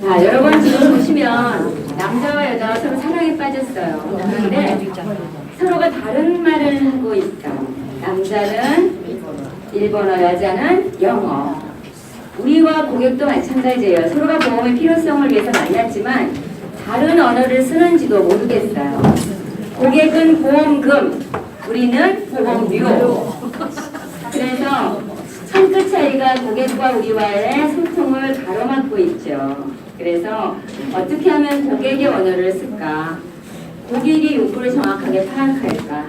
자, 여러분 지금 보시면 남자와 여자가 서로 사랑에 빠졌어요. 그런데 서로가 다른 말을 하고 있어. 남자는 일본어, 여자는 영어. 우리와 고객도 마찬가지예요. 서로가 보험의 필요성을 위해서 만났지만 다른 언어를 쓰는지도 모르겠어요. 고객은 보험금, 우리는 보험료. 그래서 손끝 차이가 고객과 우리와의 소통을 가로막고 있죠. 그래서 어떻게 하면 고객의 언어를 쓸까? 고객의 욕구를 정확하게 파악할까?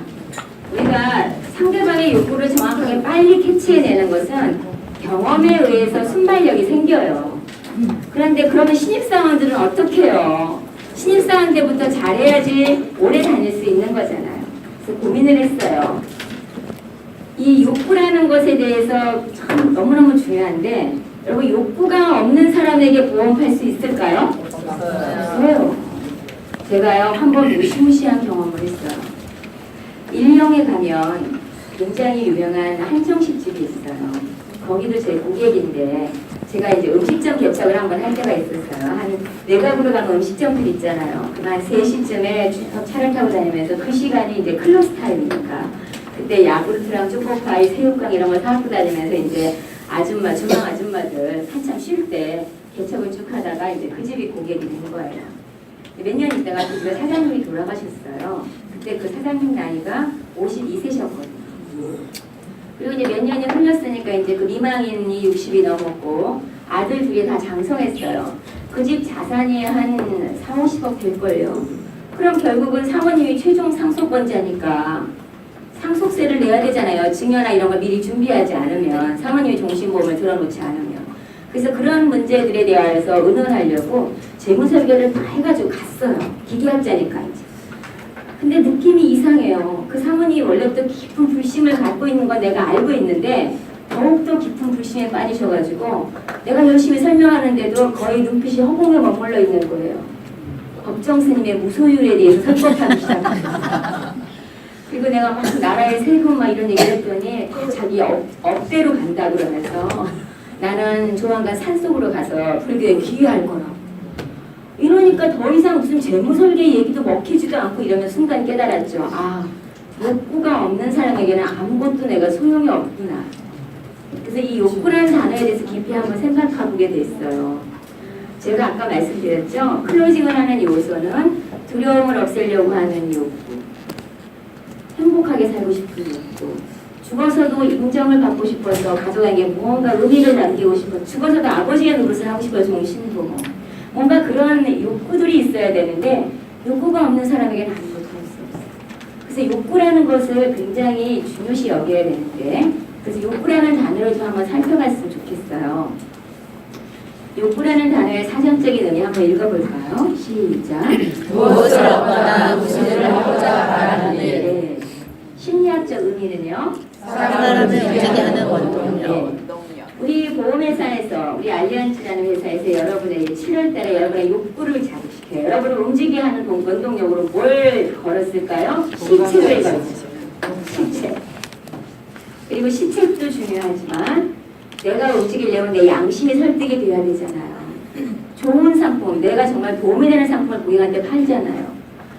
우리가 상대방의 욕구를 정확하게 빨리 캐치해내는 것은 경험에 의해서 순발력이 생겨요. 그런데 그러면 신입사원들은 어떻게 해요? 신입사원 때부터 잘해야지 오래 다닐 수 있는 거잖아요. 그래서 고민을 했어요. 이 욕구라는 것에 대해서 참 너무너무 중요한데 여러분 욕구가 없는 사람에게 보험 팔 수 있을까요? 없어요. 제가요 한번 무시무시한 경험을 했어요. 일령에 가면 굉장히 유명한 한정식집이 있어요. 거기도 제 고객인데 제가 이제 음식점 개척을 한번 할 때가 있었어요. 한 외곽으로 가는 음식점들 있잖아요. 한 3시쯤에 차를 타고 다니면서 그 시간이 이제 클로스 타임이니까 그때 야구르트랑 초코파이, 새우깡 이런 걸 사갖고 다니면서 이제 아줌마, 주방 아줌마들 한참 쉴 때 개척을 쭉 하다가 이제 그 집이 고객이 된 거예요. 몇 년 있다가 그 집에 사장님이 돌아가셨어요. 그때 그 사장님 나이가 52세셨거든요. 그리고 이제 몇 년이 흘렀으니까 이제 그 미망인이 60이 넘었고 아들 둘이 다 장성했어요. 그 집 자산이 한 4, 50억 될걸요. 그럼 결국은 사모님이 최종 상속권자니까 상속세를 내야 되잖아요. 증여나 이런 걸 미리 준비하지 않으면 사모님이 종신보험을 들어놓지 않으면. 그래서 그런 문제들에 대해서 의논하려고 재무설계를 다 해가지고 갔어요. 기계학자니까 이제. 근데 느낌이 이상해요. 그 사모님이 원래부터 깊은 불심을 갖고 있는 건 내가 알고 있는데 더욱더 깊은 불심에 빠지셔가지고 내가 열심히 설명하는데도 거의 눈빛이 허공에 머물러 있는 거예요. 법정 스님의 무소율에 대해서 설법하기 시작합니다. 그리고 내가 막 나라의 세금 막 이런 얘기를 했더니 자기 업대로 간다 그러면서 나는 조만간 산속으로 가서 불교에 귀의할 거라고. 이러니까 더 이상 무슨 재무설계 얘기도 먹히지도 않고 이러면 순간 깨달았죠. 아, 욕구가 없는 사람에게는 아무것도 내가 소용이 없구나. 그래서 이 욕구라는 단어에 대해서 깊이 한번 생각해보게 됐어요. 제가 아까 말씀드렸죠. 클로징을 하는 요소는 두려움을 없애려고 하는 욕구, 행복하게 살고 싶은 욕구, 죽어서도 인정을 받고 싶어서 가족에게 무언가 의미를 남기고 싶어, 죽어서도 아버지의 노릇을 하고 싶어서 종신부모, 뭔가 그런 욕구들이 있어야 되는데 욕구가 없는 사람에게는 아무것도 할 수 없어요. 그래서 욕구라는 것을 굉장히 중요시 여겨야 되는데 그래서 욕구라는 단어를 좀 한번 살펴봤으면 좋겠어요. 욕구라는 단어의 사전적인 의미 한번 읽어볼까요? 시작. 무엇을 얻거나 무슨 일을 하고자 바라는 일. 네. 심리학적 의미는요? 사람을 움직이게 하는 원동력. 네. 우리 보험회사에서, 우리 알리안츠라는 회사에서 여러분의 7월달에 여러분의 욕구를 자극시켜요. 여러분을 움직이게 하는 원동력으로 뭘 걸었을까요? 시책을 걸었어요. 시책. 그리고 시책도 중요하지만 내가 움직이려면 내 양심이 설득이 돼야 되잖아요. 좋은 상품, 내가 정말 도움이 되는 상품을 고객한테 팔잖아요.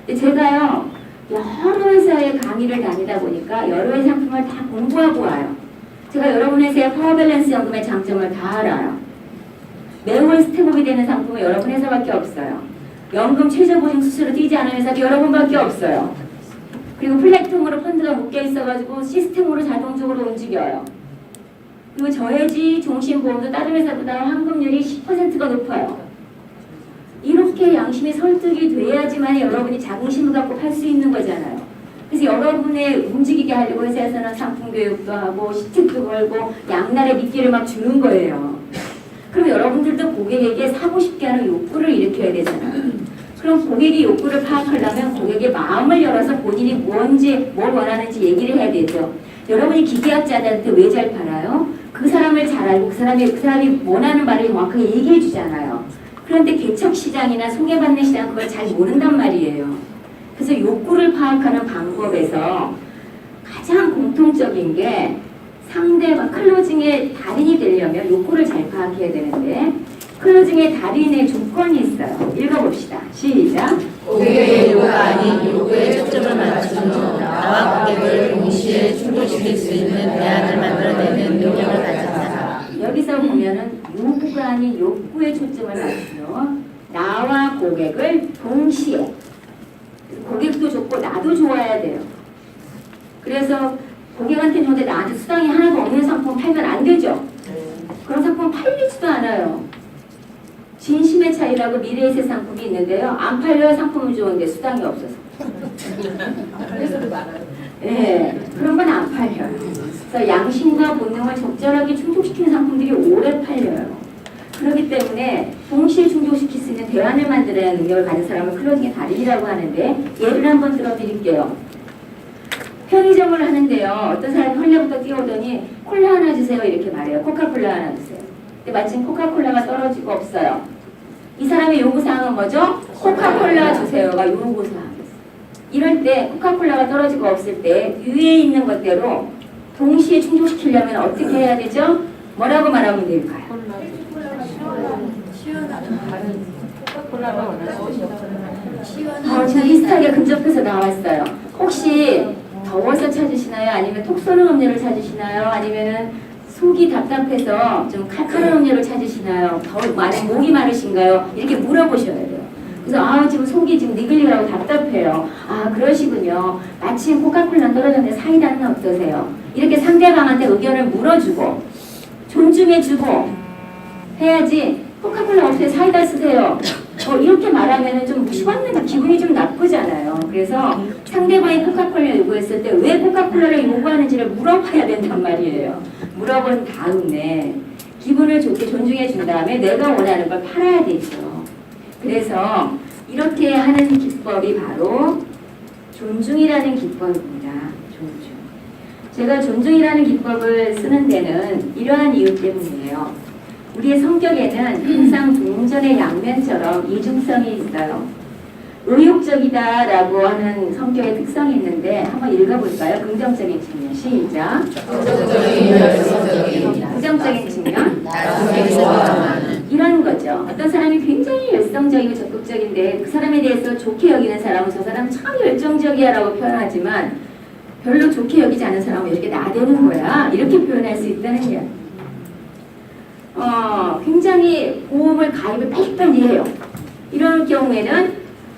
근데 제가요, 여러 회사의 강의를 다니다 보니까 여러 회 상품을 다 공부하고 와요. 제가 여러분 회사의 파워밸런스 연금의 장점을 다 알아요. 매월 스텝업이 되는 상품은 여러분 회사밖에 없어요. 연금 최저보증 수수료 뛰지 않은 회사도 여러분밖에 없어요. 그리고 플랫폼으로 펀드가 묶여 있어가지고 시스템으로 자동적으로 움직여요. 그리고 저해지 종신보험도 다른 회사보다 환급률이 10%가 높아요. 이렇게 양심이 설득이 돼야지만 여러분이 자긍심을 갖고 팔 수 있는 거잖아요. 그래서 여러분의 움직이게 하려고 회사에서는 상품 교육도 하고 시책도 걸고 양날의 미끼를 막 주는 거예요. 그럼 여러분들도 고객에게 사고 싶게 하는 욕구를 일으켜야 되잖아요. 그럼 고객이 욕구를 파악하려면 고객의 마음을 열어서 본인이 뭔지 뭘 원하는지 얘기를 해야 되죠. 여러분이 기계학자들한테 왜 잘 팔아요? 그 사람을 잘 알고 그 사람이 원하는 말을 정확하게 얘기해 주잖아요. 그런데 개척 시장이나 소개받는 시장 그걸 잘 모른단 말이에요. 그래서 욕구를 파악하는 방법에서 가장 공통적인 게 상대방 클로징의 달인이 되려면 욕구를 잘 파악해야 되는데 클로징의 달인의 조건이 초점을 맞추며 나와 고객을 동시에, 고객도 좋고 나도 좋아야 돼요. 그래서 고객한테 좋은데 나한테 수당이 하나도 없는 상품 팔면 안 되죠. 그런 상품 팔리지도 않아요. 진심의 차이라고 미래의 새 상품이 있는데요. 안 팔려요. 상품은 좋은데 수당이 없어서. 그래서도 많아요. 네, 그런 건 안 팔려요. 그래서 양심과 본능을 적절하게 충족시키는 상품들이 오래 팔려요. 그렇기 때문에 동시에 충족시킬 수 있는 대안을 만들어야 하는 능력을 가진 사람을 클로징의 달인이라고 하는데, 예를 한번 들어드릴게요. 편의점을 하는데요. 어떤 사람이 헐레부터 뛰어오더니 콜라 하나 주세요 이렇게 말해요. 코카콜라 하나 주세요. 근데 마침 코카콜라가 떨어지고 없어요. 이 사람의 요구사항은 뭐죠? 코카콜라 주세요가 요구사항이었어요. 이럴 때 코카콜라가 떨어지고 없을 때 위에 있는 것대로 동시에 충족시키려면 어떻게 해야 되죠? 뭐라고 말하면 될까요? 지금 비슷하게 근접해서 나왔어요. 혹시 더워서 찾으시나요? 아니면 톡 쏘는 음료를 찾으시나요? 아니면은 속이 답답해서 좀 칼칼한 음료를 찾으시나요? 더 많이 목이 마르신가요? 이렇게 물어보셔야 돼요. 그래서 지금 속이 지금 니글니글하고 답답해요. 그러시군요. 마침 코카콜라 떨어졌는데 사이다는 어떠세요? 이렇게 상대방한테 의견을 물어주고 존중해주고 해야지. 코카콜라 없어요. 사이다 쓰세요. 이렇게 말하면 좀 무시받는 기분이 좀 나쁘잖아요. 그래서 상대방이 코카콜라 요구했을 때 왜 코카콜라를 요구하는지를 물어봐야 된단 말이에요. 물어본 다음에 기분을 좋게 존중해 준 다음에 내가 원하는 걸 팔아야 되죠. 그래서 이렇게 하는 기법이 바로 존중이라는 기법입니다. 존중. 제가 존중이라는 기법을 쓰는 데는 이러한 이유 때문이에요. 우리의 성격에는 항상 동전의 양면처럼 이중성이 있어요. 의욕적이다라고 하는 성격의 특성이 있는데 한번 읽어볼까요? 긍정적인 측면. 시작. 긍정적인 측면. 이런 거죠. 어떤 사람이 굉장히 열성적이고 적극적인데 그 사람에 대해서 좋게 여기는 사람은 저 사람 참 열정적이야 라고 표현하지만 별로 좋게 여기지 않은 사람은 이렇게 나대는 거야. 이렇게 표현할 수 있다는 이야기. 굉장히 보험을 가입을 빨리빨리 해요. 이런 경우에는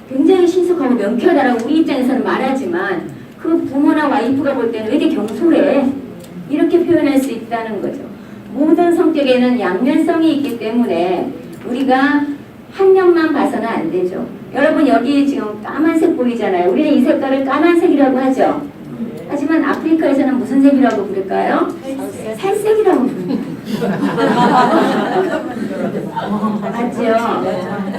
굉장히 신속하고 명쾌하다라고 우리 입장에서는 말하지만 그 부모나 와이프가 볼 때는 왜 이렇게 경솔해? 이렇게 표현할 수 있다는 거죠. 모든 성격에는 양면성이 있기 때문에 우리가 한 면만 봐서는 안 되죠. 여러분 여기 지금 까만색 보이잖아요. 우리는 이 색깔을 까만색이라고 하죠. 하지만 아프리카에서는 무슨 색이라고 부를까요? 살색이라고 부릅니다. 맞죠?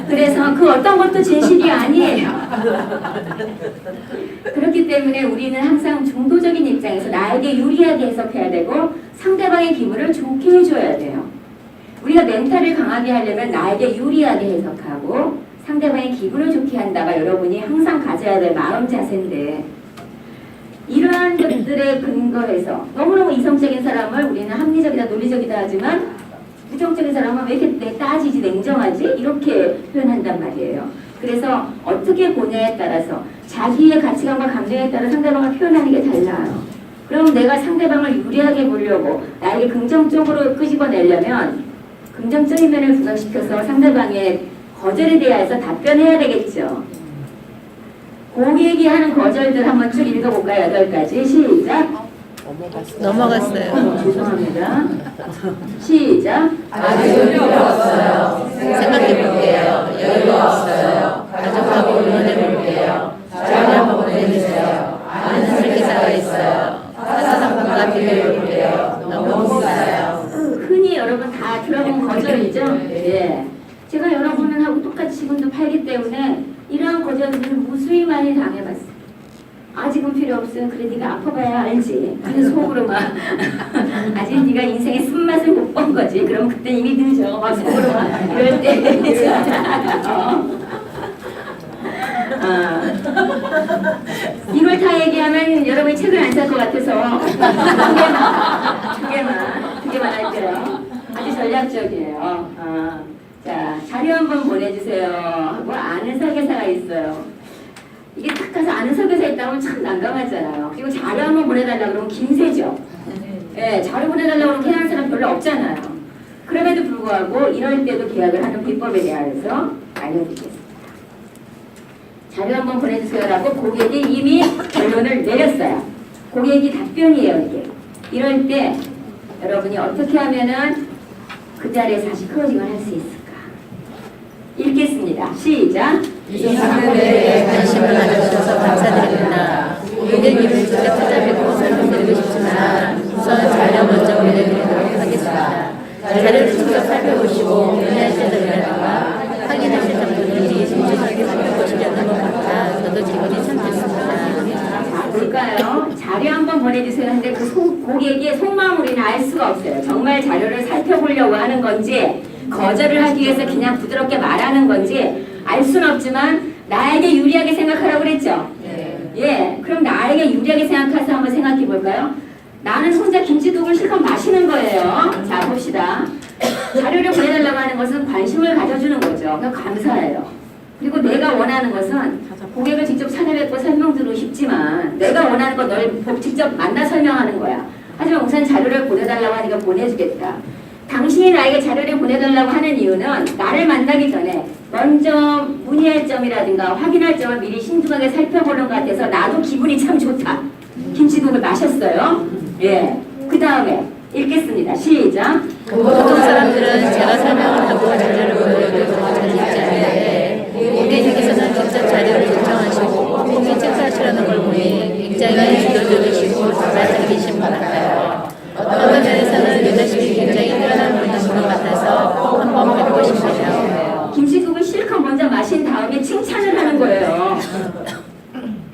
그래서 그 어떤 것도 진실이 아니에요. 그렇기 때문에 우리는 항상 중도적인 입장에서 나에게 유리하게 해석해야 되고 상대방의 기분을 좋게 해줘야 돼요. 우리가 멘탈을 강하게 하려면 나에게 유리하게 해석하고 상대방의 기분을 좋게 한다가 여러분이 항상 가져야 될 마음 자세인데, 이러한 것들에 근거해서 너무너무 이성적인 사람을 우리는 합리적이다 논리적이다 하지만 부정적인 사람은 왜 이렇게 따지지 냉정하지? 이렇게 표현한단 말이에요. 그래서 어떻게 보냐에 따라서 자기의 가치관과 감정에 따라 상대방을 표현하는 게 달라요. 그럼 내가 상대방을 유리하게 보려고 나에게 긍정적으로 끄집어내려면 긍정적인 면을 부각시켜서 상대방의 거절에 대해서 답변해야 되겠죠. 고객이 하는 거절들 한번 쭉 읽어볼까요? 8가지. 시작. 넘어갔어요. 죄송합니다. 시작. 아직 여유가 없어요. 생각해볼게요. 여유가 없어요. 가족하고 의논해볼게요. 자료 한번 보내주세요. 아는 설계사가 있어요. 사사상품과 비교해볼게요. 너무 비싸요. 흔히 여러분 다 들어본 거절이죠? 예. 제가 여러분하고 똑같이 지금도 팔기 때문에 이러한 거절들을 무수히 많이 당해봤어요. 아직은 필요 없으면 그래 네가 아파봐야 알지. 그래서 속으로 막 아직 네가 인생의 쓴맛을 못 본 거지. 그럼 그때 이미 늦어. 막 속으로 막 이럴 때 이걸 다 얘기하면 여러분이 책을 안 살 것 같아서 두 개만 할게요. 아주 전략적이에요. 자, 자료 한번 보내주세요 하고 아는 설계사가 있어요. 이게 딱 가서 아는 설계사 있다면 참 난감하잖아요. 그리고 자료 한번 보내달라고 그러면 김새죠. 네, 자료 보내달라고 그러면 해야 하는 사람 별로 없잖아요. 그럼에도 불구하고 이럴 때도 계약을 하는 비법에 대해서 알려드리겠습니다. 자료 한번 보내주세요라고 고객이 이미 결론을 내렸어요. 고객이 답변이에요, 이게. 이럴 때 여러분이 어떻게 하면은 그 자리에서 다시 클로징을 할 수 있을까? 읽겠습니다. 시작. 이 사건에 관심을 가져주셔서 감사드립니다. 고객님을 직접 찾아뵙고 설명드리고 싶지만 우선 자료 먼저 보내드리도록 하겠습니다. 자료를 직접 살펴보시고 문의하실 점이라든가 확인하실 점들이 신중하게 살펴보시려는 것 같아 저도 기분이 참 좋습니다. 뭘까요? 자료 한번 보내주세요 하는데 그 고객의 속마음을 우리는 알 수가 없어요. 정말 자료를 살펴보려고 하는 건지 거절을 하기 위해서 그냥 부드럽게 말하는 건지 알 수는 없지만 나에게 유리하게 생각하라고 그랬죠? 예, 그럼 나에게 유리하게 생각해서 한번 생각해 볼까요? 나는 혼자 김치국을 실컷 마시는 거예요. 자, 봅시다. 자료를 보내달라고 하는 것은 관심을 가져주는 거죠. 그러니까 감사해요. 그리고 내가 원하는 것은 고객을 직접 찾아뵙고 설명드리고 싶지만 내가 원하는 건 널 직접 만나 설명하는 거야. 하지만 우선 자료를 보내달라고 하니까 보내주겠다. 당신이 나에게 자료를 보내달라고 하는 이유는 나를 만나기 전에 먼저 문의할 점이라든가 확인할 점을 미리 신중하게 살펴보는 것 같아서 나도 기분이 참 좋다. 김치국을 마셨어요. 예. 그 다음에 읽겠습니다. 시작. 보통 사람들은 제가 설명을 하고 자료를 보여드리도록 자주 있지 않는데 고객님께서는 직접 자료를 요청하시고 고객이 체크하시려는 걸 보니 굉장히 주도적이시고 자발적이신 분 같아요. 어떤 면에서는 리더십이 굉장히 뛰어난 분이신 것 같아서 꼭 한번 뵙고 싶네요. 김치국을 실컷 먼저 마신 다음에 칭찬을 하는 거예요.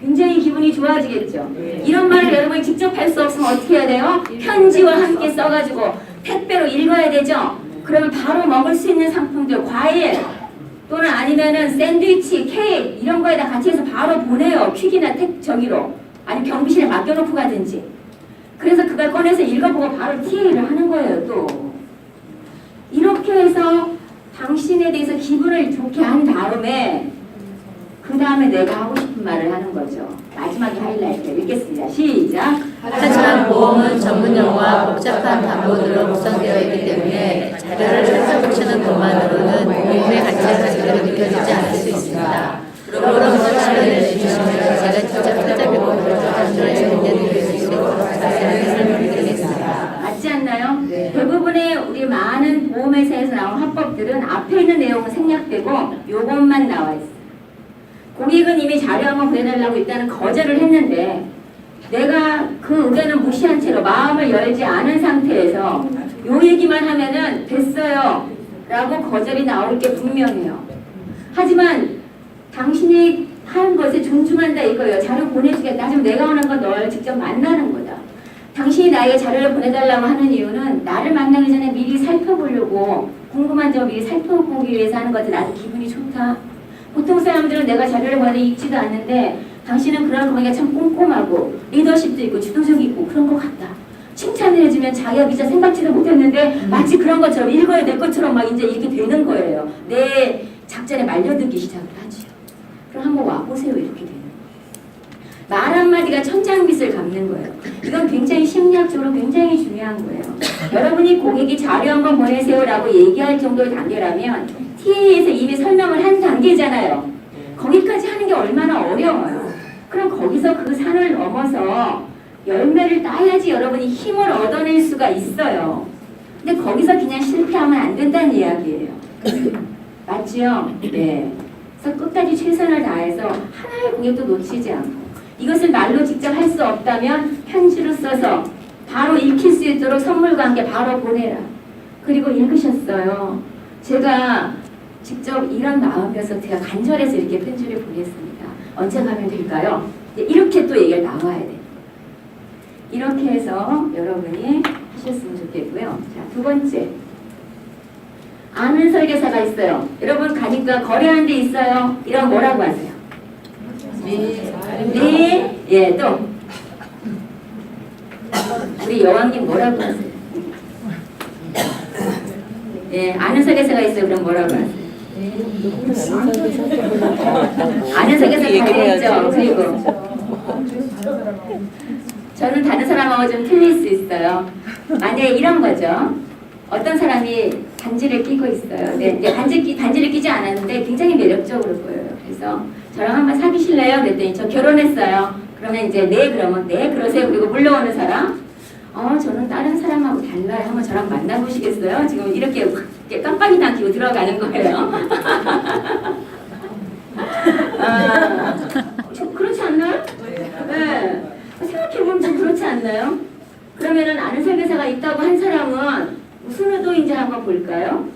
굉장히 기분이 좋아지겠죠. 이런 말을 여러분이 직접 할 수 없으면 어떻게 해야 돼요? 편지와 함께 써가지고 택배로 읽어야 되죠. 그러면 바로 먹을 수 있는 상품들, 과일 또는 아니면은 샌드위치, 케이크 이런 거에다 같이 해서 바로 보내요. 퀵이나 저기로 아니 경비실에 맡겨놓고 가든지. 그래서 그걸 꺼내서 읽어보고 바로 TA를 하는 거예요. 또 이렇게 해서 당신에 대해서 기분을 좋게 한 다음에 그 다음에 내가 하고 싶은 말을 하는 거죠. 마지막에 하이라이트 읽겠습니다. 시작. 하지만 보험은 전문 용어와 복잡한 단어들로 구성되어 있기 때문에 자료를 살펴보시는 것만으로는 보험의 가치가 제대로 느껴지지 않을 수 있습니다. 그러므로 시간을 주시면 제가 직접 찾아뵙고 안전을 챙겨드릴 수 있도록 자세하게 설명드리겠습니다. 맞지 않나요? 대부분의 우리 많은 보험회사에서 나온 화법들은 앞에 있는 내용은 생략되고 요것만 나와 있어요. 고객은 이미 자료 한번 보내달라고 일단은 거절을 했는데 내가 그 의견을 무시한 채로 마음을 열지 않은 상태에서 요 얘기만 하면은 됐어요 라고 거절이 나올 게 분명해요. 하지만 당신이 한 것에 존중한다 이거예요. 자료 보내주겠다. 하지만 내가 원하는 건 널 직접 만나는 거다. 당신이 나에게 자료를 보내달라고 하는 이유는 나를 만나기 전에 미리 살펴보려고 궁금한 점을 미리 살펴보기 위해서 하는 거지. 나도 기분이 좋다. 보통 사람들은 내가 자료를 보내 읽지도 않는데 당신은 그런 거기가 참 꼼꼼하고 리더십도 있고 주도적이고 그런 것 같다. 칭찬을 해주면 자기가 미처 생각지도 못했는데 마치 그런 것처럼 읽어야 될 것처럼 막 이제 이렇게 되는 거예요. 내 작전에 말려듣기 시작을 하지요. 그럼 한번 와보세요. 이렇게 되는 거예요. 말 한마디가 천장빛을 갚는 거예요. 이건 굉장히 심리학적으로 굉장히 중요한 거예요. 여러분이 고객이 자료 한번 보내세요라고 얘기할 정도의 단계라면 TA에서 이미 설명을 한 단계잖아요. 거기까지 하는 게 얼마나 어려워요. 그럼 거기서 그 산을 넘어서 열매를 따야지 여러분이 힘을 얻어낼 수가 있어요. 근데 거기서 그냥 실패하면 안 된다는 이야기예요. 맞지요? 네. 그래서 끝까지 최선을 다해서 하나의 고객도 놓치지 않고 이것을 말로 직접 할 수 없다면 편지로 써서 바로 읽힐 수 있도록 선물과 함께 바로 보내라. 그리고 읽으셨어요. 제가 직접 이런 마음이어서 제가 간절해서 이렇게 편지를 보냈습니다. 언제 가면 될까요? 이렇게 또 얘기가 나와야 돼요. 이렇게 해서 여러분이 하셨으면 좋겠고요. 자, 두 번째. 아는 설계사가 있어요. 여러분 가니까 거래하는 데 있어요. 이런 뭐라고 하세요? 네. 예, 또. 우리 여왕님 뭐라고 하세요? 예, 아는 설계사가 있어요. 그럼 뭐라고 하세요? 아는 설계사 다르겠죠. 그리고 저는 다른 사람하고 좀 틀릴 수 있어요. 만약에 이런 거죠. 어떤 사람이 반지를 끼고 있어요. 네, 반지를 끼지 않았는데 굉장히 매력적으로 보여요. 그래서 저랑 한번 사귀실래요? 그랬더니 저 결혼했어요. 그러면 이제 네 그러면 네 그러세요. 그리고 물러오는 사람 저는 다른 사람하고 달라요. 한번 저랑 만나보시겠어요? 지금 이렇게 깜빡이도 안 켜고 들어가는 거예요. 그렇지 않나요? 네. 생각해보면 좀 그렇지 않나요? 그러면은 아는 설계사가 있다고 한 사람은 무슨 의도인지 한번 볼까요?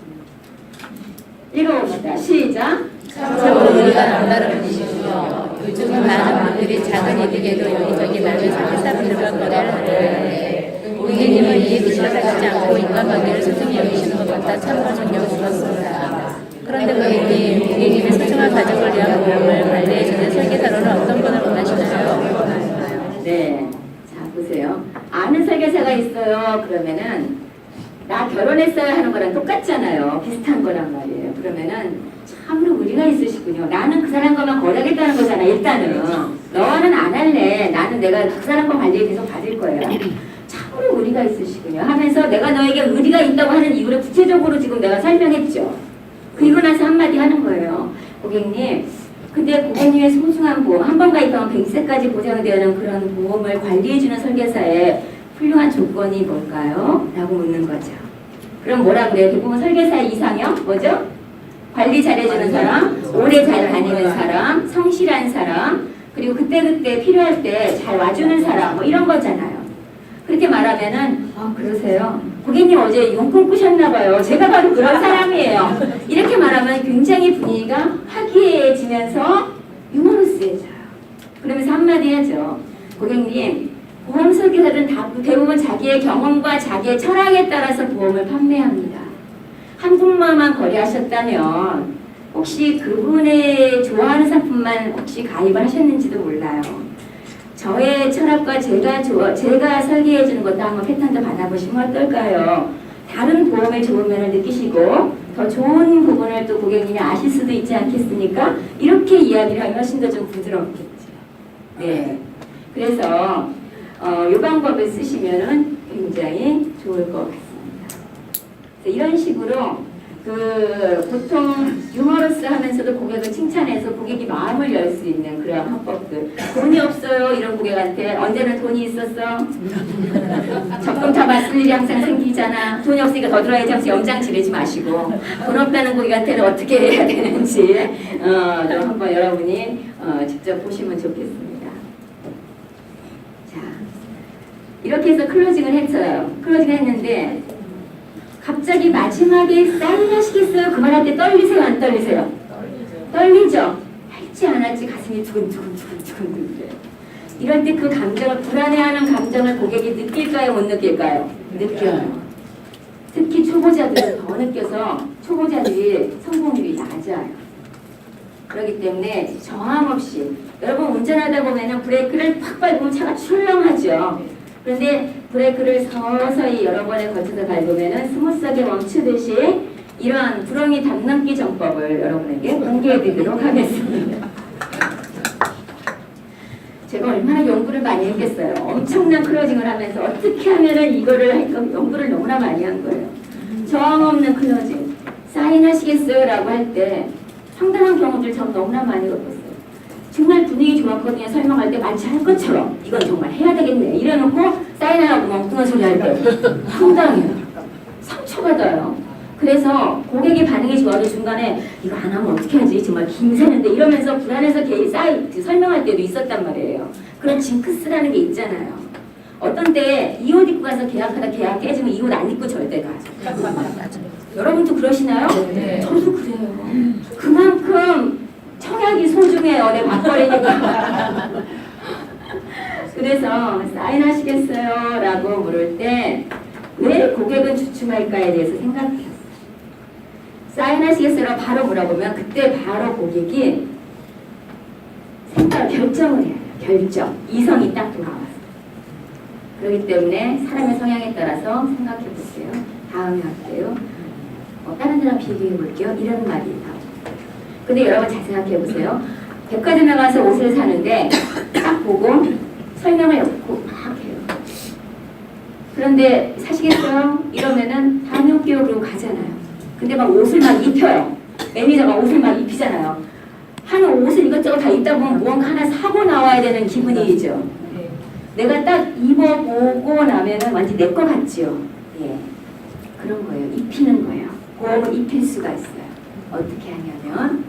읽어봅시다. 시작. 참으로 우리가 남다른 분이시죠. 요즘 많은 분들이 작은 이득에도 여기저기 많은 설계사분들과 거래를 하는데 고객님은 이익을 생각하지 않고 인간관계를 소중히 여기시는 것 같아 참으로 존경스럽습니다. 그런데 고객님의 소중한 가족을 위한 보험을 관리해주는 설계사로는 어떤 분을 원하시나요? 네. 자, 보세요. 아는 설계사가 있어요. 그러면은 나 결혼했어요 하는 거랑 똑같잖아요. 비슷한 거란 말이에요. 그러면은 참으로 의리가 있으시군요. 나는 그 사람과만 거래하겠다는 거잖아. 일단은 너는 안 할래. 나는 내가 그 사람과 관리를 계속 받을 거예요. 참으로 의리가 있으시군요. 하면서 내가 너에게 의리가 있다고 하는 이유를 구체적으로 지금 내가 설명했죠. 그리고 나서 한마디 하는 거예요. 고객님, 근데 고객님의 소중한 보험, 한 번 가입하면 100세까지 보장되는 그런 보험을 관리해주는 설계사의 훌륭한 조건이 뭘까요? 라고 묻는 거죠. 그럼 뭐라 그래요? 대부분 설계사의 이상형? 뭐죠? 관리 잘해주는 사람, 오래 잘 다니는 사람, 성실한 사람, 그리고 그때그때 필요할 때 잘 와주는 사람, 뭐 이런 거잖아요. 그렇게 말하면은 그러세요. 고객님 어제 용품 꾸셨나봐요. 제가 바로 그런 사람이에요. 이렇게 말하면 굉장히 분위기가 화기애애지면서 유머러스해져요. 그러면서 한마디 하죠. 고객님, 보험 설계사들은 대부분 자기의 경험과 자기의 철학에 따라서 보험을 판매합니다. 한국만만 거래하셨다면 혹시 그분의 좋아하는 상품만 혹시 가입을 하셨는지도 몰라요. 저의 철학과 제가 설계해주는 것도 한번 패턴도 받아보시면 어떨까요? 다른 보험의 좋은 면을 느끼시고 더 좋은 부분을 또 고객님이 아실 수도 있지 않겠습니까? 이렇게 이야기를 하면 훨씬 더 좀 부드럽겠죠. 네. 그래서 이 방법을 쓰시면은 굉장히 좋을 것 같습니다. 이런 식으로 보통 유머러스 하면서도 고객을 칭찬해서 고객이 마음을 열 수 있는 그런 화법들. 돈이 없어요 이런 고객한테 언제는 돈이 있었어? 적금 다 맞을 일이 항상 생기잖아. 돈이 없으니까 더 들어야지 하면서 염장 지르지 마시고 돈 없다는 고객한테는 어떻게 해야 되는지 한번 여러분이 직접 보시면 좋겠습니다. 자, 이렇게 해서 클로징을 했어요. 클로징을 했는데 갑자기 마지막에 사인하시겠어요? 그 말할 때 떨리세요? 안 떨리세요? 떨리죠? 할지 안 할지 가슴이 두근두근 그래요. 이럴 때 그 감정을, 불안해하는 감정을 고객이 느낄까요? 못 느낄까요? 느껴요. 특히 초보자들은 더 느껴서 초보자들이 성공률이 낮아요. 그렇기 때문에 저항 없이 여러분 운전하다 보면 브레이크를 팍 밟으면 차가 출렁하죠. 그런데 브레이크를 서서히 여러 번에 거쳐서 밟으면 스무스하게 멈추듯이 이러한 구렁이 담넘기 정법을 여러분에게 공개해드리도록 하겠습니다. 제가 얼마나 연구를 많이 했겠어요. 엄청난 클로징을 하면서 어떻게 하면은 이거를 할까 연구를 너무나 많이 한 거예요. 저항 없는 클로징, 사인하시겠어요? 라고 할 때 상당한 경우들 전 너무나 많이 겪었어요. 정말 분위기 좋았거든요. 설명할 때 마치 할 것처럼 이건 정말 해야 되겠네 이래놓고 사인하라고 멍뚱한 소리 할 때 황당해요. 상처받아요. 그래서 고객의 반응이 좋아도 중간에 이거 안 하면 어떻게 하지? 정말 김새는데 이러면서 불안해서 설명할 때도 있었단 말이에요. 그런 징크스라는 게 있잖아요. 어떤 때 이 옷 입고 가서 계약하다 계약 깨지면 이 옷 안 입고 절대 가죠. 여러분도 그러시나요? 네. 저도 그래요. 그만큼 청약이 소중해요. 내 막걸리니까. 그래서 사인하시겠어요? 라고 물을 때 왜 고객은 주춤할까에 대해서 생각해요. 사인하시겠어요? 라고 바로 물어보면 그때 바로 고객이 결정을 해요. 결정. 이성이 딱 돌아왔어요. 그렇기 때문에 사람의 성향에 따라서 생각해 볼게요. 다음에 할게요. 다른 데랑 비교해 볼게요. 이런 말이 나오죠. 근데 여러분 잘 생각해 보세요. 백화점에 가서 옷을 사는데 딱 보고 설명을 엮고 막 해요. 그런데 사시겠어요? 이러면은 다음에 올게요. 그러고 가잖아요. 근데 막 옷을 막 입혀요. 매니저가 옷을 막 입히잖아요. 하는 옷을 이것저것 다 입다 보면 무언가 하나 사고 나와야 되는 기분이죠. 내가 딱 입어보고 나면은 완전 내 거 같지요. 예. 그런 거예요. 입히는 거예요. 보험을 입힐 수가 있어요. 어떻게 하냐면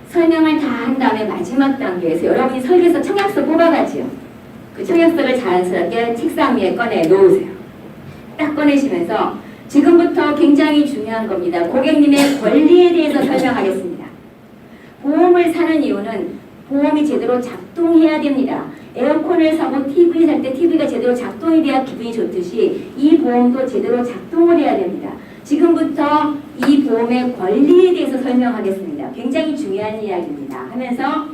설명을 다 한 다음에 마지막 단계에서 여러분이 설계서 청약서 뽑아가지요. 그 청약서를 자연스럽게 책상 위에 꺼내 놓으세요. 딱 꺼내시면서 지금부터 굉장히 중요한 겁니다. 고객님의 권리에 대해서 설명하겠습니다. 보험을 사는 이유는 보험이 제대로 작동해야 됩니다. 에어컨을 사고 TV 살 때 TV가 제대로 작동이 돼야 기분이 좋듯이 이 보험도 제대로 작동을 해야 됩니다. 지금부터 이 보험의 권리에 대해서 설명하겠습니다. 굉장히 중요한 이야기입니다. 하면서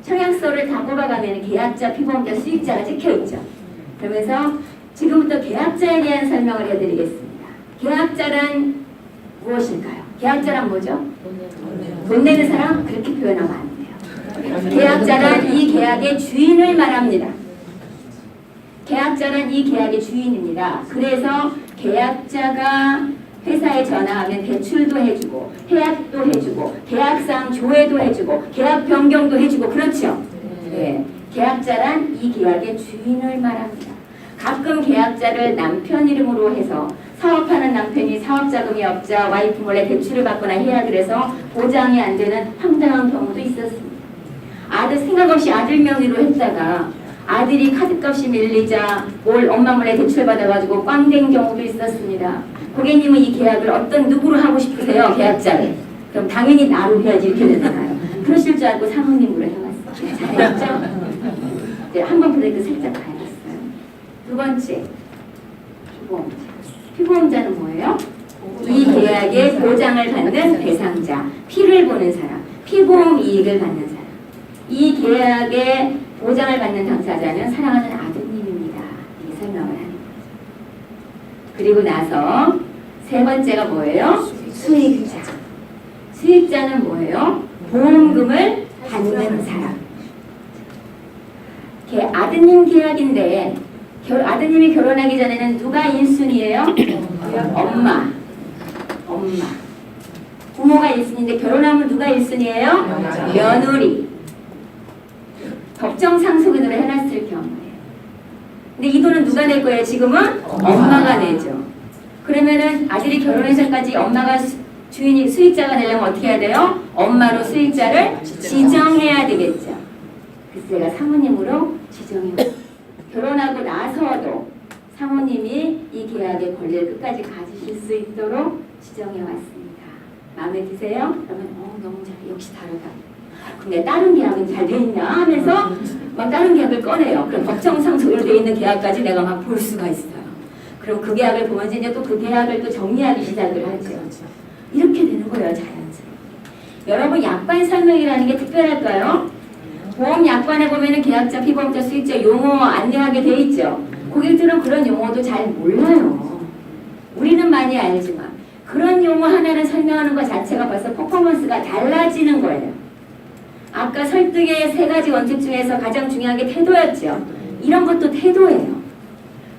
청약서를 다 뽑아가면 계약자, 피보험자, 수익자가 찍혀있죠. 그러면서 지금부터 계약자에 대한 설명을 해드리겠습니다. 계약자란 무엇일까요? 계약자란 뭐죠? 돈 내는 사람? 그렇게 표현하면 안 돼요. 계약자란 이 계약의 주인을 말합니다. 계약자란 이 계약의 주인입니다. 그래서 계약자가 회사에 전화하면 대출도 해주고 해약도 해주고 계약상 조회도 해주고 계약 변경도 해주고 그렇죠? 네. 계약자란 이 계약의 주인을 말합니다. 가끔 계약자를 남편 이름으로 해서 사업하는 남편이 사업자금이 없자 와이프 몰래 대출을 받거나 해야 그래서 보장이 안 되는 황당한 경우도 있었습니다. 아들 생각 없이 아들 명의로 했다가 아들이 카드값이 밀리자 엄마 몰래 대출 받아가지고 꽝 된 경우도 있었습니다. 고객님은 이 계약을 어떤 누구로 하고 싶으세요? 계약자를. 그럼 당연히 나로 해야지 이렇게 되잖아요. 그러실 줄 알고 사모님으로 해봤어요. 잘했죠? 네, 한번 브레이크 살짝 가야겠어요. 두 번째, 피보험자. 피보험자는 뭐예요? 이 계약의 보장을 받는 대상자, 피를 보는 사람, 피보험 이익을 받는 사람. 이 계약의 보장을 받는 당사자는 사랑하는 아드님입니다. 이렇게 설명을 하는 거죠. 그리고 나서 세 번째가 뭐예요? 수익자. 수익자는 뭐예요? 보험금을 받는 사람. 아드님 계약인데 아드님이 결혼하기 전에는 누가 1순위예요? 엄마. 부모가 1순위인데 결혼하면 누가 1순위예요? 며느리. 법정 상속인으로 해놨을 경우에. 근데 이 돈은 누가 낼 거예요? 지금은 엄마가 내죠. 그러면은 아들이 결혼해서까지 엄마가 주인이 수익자가 되려면 어떻게 해야 돼요? 엄마로 수익자를 지정해야 되겠죠. 그래서 제가 사모님으로 지정해요. 결혼하고 나서도 사모님이 이 계약의 권리를 끝까지 가지실 수 있도록 지정해 왔습니다. 마음에 드세요? 그러면 너무 잘 역시 다르다. 근데 다른 계약은 잘 돼 있나 하면서 막 다른 계약을 꺼내요. 그럼 법정상속으로 돼 있는 계약까지 내가 막 볼 수가 있어요. 그럼 그 계약을 보면서 이제 또 그 계약을 또 정리하기 시작을 하죠. 이렇게 되는 거예요, 자연스럽게. 여러분 약관 설명이라는 게 특별할까요? 보험 약관에 보면은 계약자, 피보험자, 수익자 용어 안내하게 돼 있죠. 고객들은 그런 용어도 잘 몰라요. 우리는 많이 알지만 그런 용어 하나를 설명하는 것 자체가 벌써 퍼포먼스가 달라지는 거예요. 아까 설득의 세 가지 원칙 중에서 가장 중요한 게 태도였죠. 이런 것도 태도예요.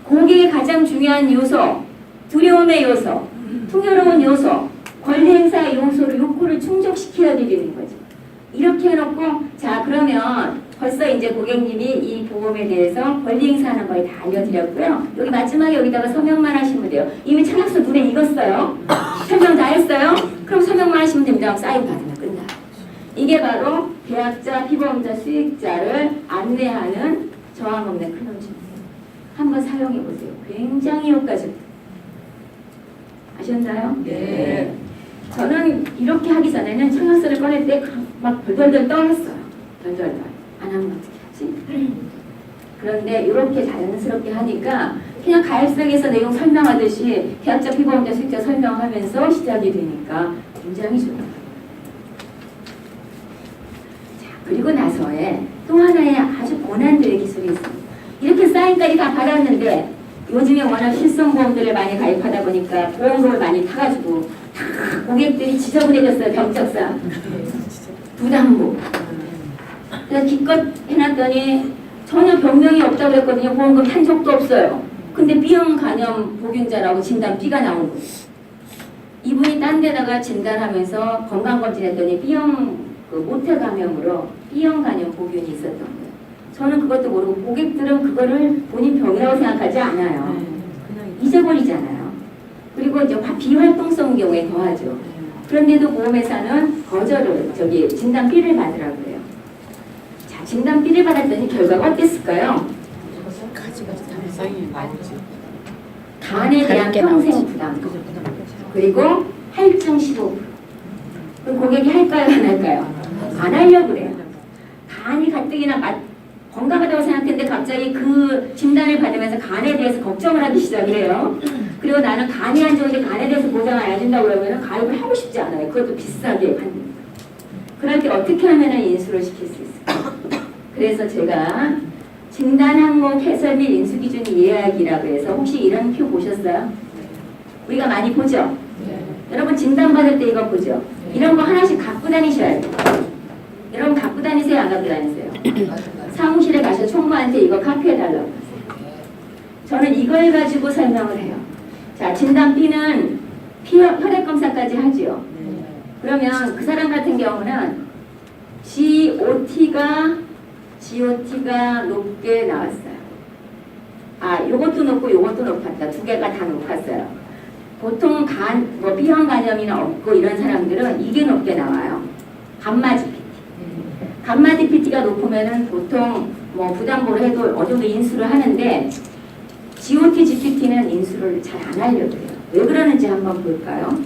고객의 가장 중요한 요소, 두려움의 요소, 풍요로운 요소, 권리 행사 요소를 욕구를 충족시켜야 되는 거죠. 이렇게 해놓고 자 그러면 벌써 이제 고객님이 이 보험에 대해서 권리 행사하는 걸 다 알려드렸고요. 여기 마지막에 여기다가 서명만 하시면 돼요. 이미 청약서 눈에 익었어요. 설명 다 했어요. 그럼 서명만 하시면 됩니다. 사인 받으면 끝나요. 이게 바로 계약자, 피보험자, 수익자를 안내하는 저항 없는 클로즈입니다. 한번 사용해 보세요. 굉장히 효과적이에요. 아셨나요? 네. 저는 이렇게 하기 전에는 청약서를 꺼낼 때 막 덜덜덜 떨었어요. 덜덜덜. 안 하면 어떻게 하지? 그런데 이렇게 자연스럽게 하니까 그냥 가입성에서 내용 설명하듯이 계약자, 피보험자, 수익자 설명하면서 시작이 되니까 굉장히 좋아요. 자, 그리고 나서에 또 하나의 아주 고난도의 기술이 있습니다. 이렇게 사인까지 다 받았는데 요즘에 워낙 실손보험들을 많이 가입하다 보니까 보험금을 많이 타가지고 다 고객들이 지저분해졌어요. 병적사 부담부. 그래서 기껏 해놨더니 전혀 병명이 없다고 그랬거든요. 보험금 탄 적도 없어요. 근데 B형 간염 보균자라고 진단 B가 나온 거예요. 이 이분이 딴 데다가 진단하면서 건강검진했더니 B형 모태 감염으로 B형 간염 보균이 있었던 거예요. 저는 그것도 모르고 고객들은 그거를 본인 병이라고 생각하지 않아요. 잊어버리잖아요. 그리고 이제 비활동성 경우에 더하죠. 그런데도 보험회사는 거절을 진단 B를 받으라고 해요. 자, 진단 B를 받았더니 결과가 어땠을까요? 간에 대한 평생 부담, 그리고 할증 15%. 그럼 고객이 할까요, 안 할까요? 안 하려고 그래요. 간이 가뜩이나 건강하다고 생각했는데 갑자기 그 진단을 받으면서 간에 대해서 걱정을 하기 시작을 해요. 그리고 나는 간이 안 좋은데 간에 대해서 보장을 안 해준다고 그러면 가입을 하고 싶지 않아요. 그것도 비싸게 받는. 그럴 때 어떻게 하면 인수를 시킬 수 있을까요? 그래서 제가 진단 항목 해설 및 인수 기준 이해하기라고 해서 혹시 이런 표 보셨어요? 우리가 많이 보죠? 여러분 진단 받을 때 이거 보죠? 이런 거 하나씩 갖고 다니셔야 돼요. 여러분 갖고 다니세요? 안 갖고 다니세요? 사무실에 가서 총무한테 이거 카피해달라고 하세요. 저는 이걸 가지고 설명을 해요. 자, 진단 B는 혈액검사까지 하지요. 그러면 그 사람 같은 경우는 GOT가 높게 나왔어요. 요것도 높고 요것도 높았다. 두 개가 다 높았어요. 보통 B형 간염이나 없고 이런 사람들은 이게 높게 나와요. 감마 GPT. 감마 GPT가 높으면은 보통 부담보를 해도 어느 정도 인수를 하는데 GOT GPT는 인수를 잘 안 하려고 해요. 왜 그러는지 한번 볼까요?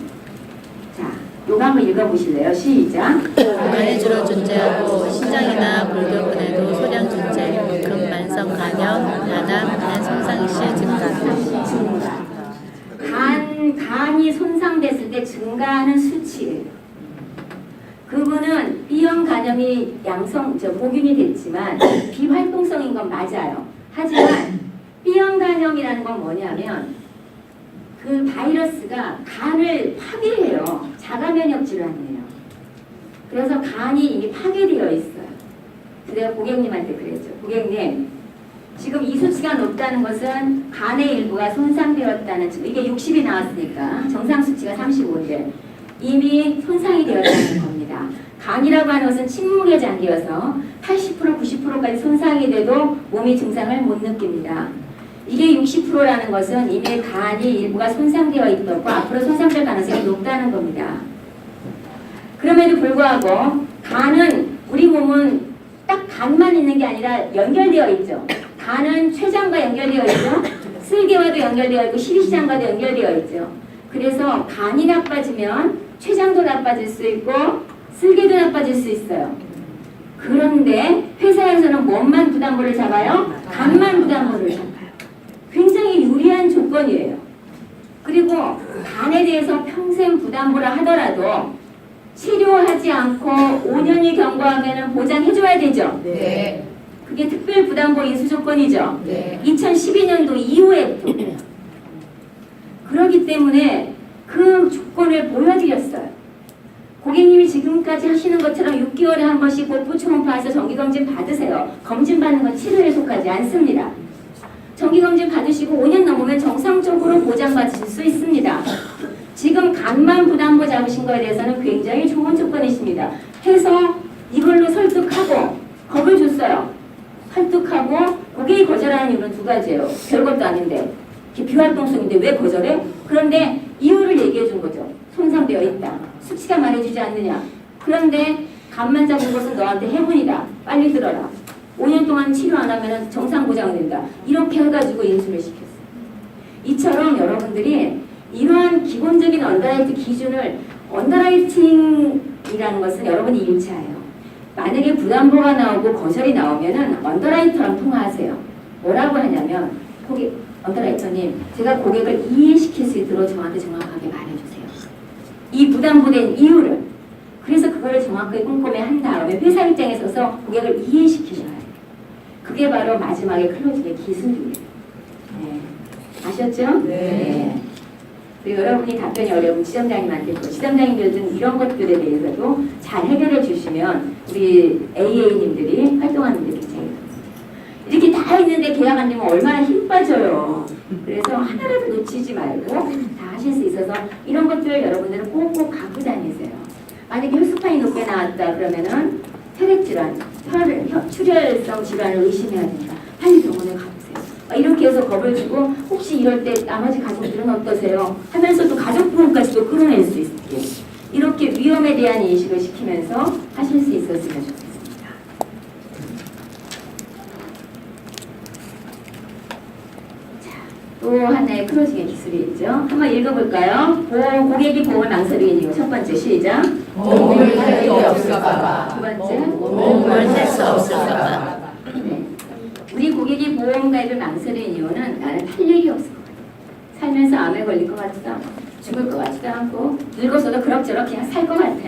자, 요거 한번 읽어보실래요? 시작. 간에 주로 존재하고 신장이나 골격근에도 소량 존재, 근만성 간염, 나담, 간 손상 시 증가. 간이 손상됐을 때 증가하는 수치예요. 그분은 B형 간염이 보균이 됐지만 비활동성인 건 맞아요. 하지만 B형 간염이라는 건 뭐냐면 그 바이러스가 간을 파괴해요. 자가면역 질환이에요. 그래서 간이 이미 파괴되어 있어요. 내가 고객님한테 그랬죠. 고객님, 지금 이 수치가 높다는 것은 간의 일부가 손상되었다는 증거. 이게 60이 나왔으니까 정상 수치가 35인데 이미 손상이 되었다는 겁니다. 간이라고 하는 것은 침묵의 장기여서 80% 90%까지 손상이 돼도 몸이 증상을 못 느낍니다. 이게 60%라는 것은 이미 간이 일부가 손상되어 있었고 앞으로 손상될 가능성이 높다는 겁니다. 그럼에도 불구하고 간은 우리 몸은 딱 간만 있는 게 아니라 연결되어 있죠. 간은 췌장과 연결되어 있죠. 쓸개와도 연결되어 있고 십이지장과도 연결되어 있죠. 그래서 간이 나빠지면 췌장도 나빠질 수 있고 쓸개도 나빠질 수 있어요. 그런데 회사에서는 뭐만 부담보를 잡아요? 간만 부담보를 잡아요. 굉장히 유리한 조건이에요. 그리고 간에 대해서 평생 부담보라 하더라도 치료하지 않고 5년이 경과하면 보장해줘야 되죠? 네. 그게 특별 부담보 인수 조건이죠? 네. 2012년도 이후에부터. 그렇기 때문에 그 조건을 보여드렸어요. 고객님이 지금까지 하시는 것처럼 6개월에 한 번씩 복부 초음파에서 정기검진 받으세요. 검진받는 건 치료에 속하지 않습니다. 정기검진 받으시고 5년 넘으면 정상적으로 보장받으실 수 있습니다. 지금 간만 부담보 잡으신 거에 대해서는 굉장히 좋은 조건이십니다. 해서 이걸로 설득하고 겁을 줬어요. 설득하고 고객이 거절하는 이유는 두 가지예요. 별것도 아닌데 비활동성인데 왜 거절해? 그런데 이유를 얘기해 준 거죠. 손상되어 있다. 수치가 말해주지 않느냐. 그런데 간만 잡은 것은 너한테 해문이다. 빨리 들어라. 5년 동안 치료 안 하면 정상 보장된다. 이렇게 해가지고 인수를 시켰어요. 이처럼 여러분들이 이러한 기본적인 언더라이트 기준을 언더라이팅이라는 것은 여러분이 1차예요. 만약에 부담보가 나오고 거절이 나오면은 언더라이터랑 통화하세요. 뭐라고 하냐면 언더라이터님, 제가 고객을 이해시킬 수 있도록 저한테 정확하게 말해주세요. 이 부담보된 이유를. 그래서 그거를 정확하게 꼼꼼히 한 다음에 회사 입장에 서서 고객을 이해시키셔야 해요. 그게 바로 마지막에 클로징의 기술이에요. 네. 아셨죠? 네. 그리고 여러분이 답변이 어려우면 지점장님한테 지점장님들은 이런 것들에 대해서도 잘 해결해 주시면 우리 AA님들이 활동하는 데 굉장히 이렇게 다 있는데 계약 안 되면 얼마나 힘 빠져요. 그래서 하나라도 놓치지 말고 다 하실 수 있어서 이런 것들을 여러분들은 꼭꼭 갖고 다니세요. 만약에 혈소판이 높게 나왔다 그러면은 혈액 질환, 출혈성 질환을 의심해야 된다. 빨리 병원에 가보세요. 이렇게 해서 겁을 주고 혹시 이럴 때 나머지 가족들은 어떠세요? 하면서도 가족보험까지도 끌어낼 수 있게 이렇게 위험에 대한 인식을 시키면서 하실 수 있었으면 좋겠습니다. 또 하나의 크로징의 기술이 있죠. 한번 읽어볼까요? 고객이 보험을 망설이는 이유. 첫 번째 시작. 보험을 살 일이 없을까봐. 두 번째. 보험을 살 수 없을까봐. 네. 우리 고객이 보험 가입을 망설이는 이유는 나는 팔 일이 없을 것 같아. 살면서 암에 걸릴 것 같지도 않고 죽을 것 같지도 않고 늙어서도 그럭저럭 그냥 살 것 같아.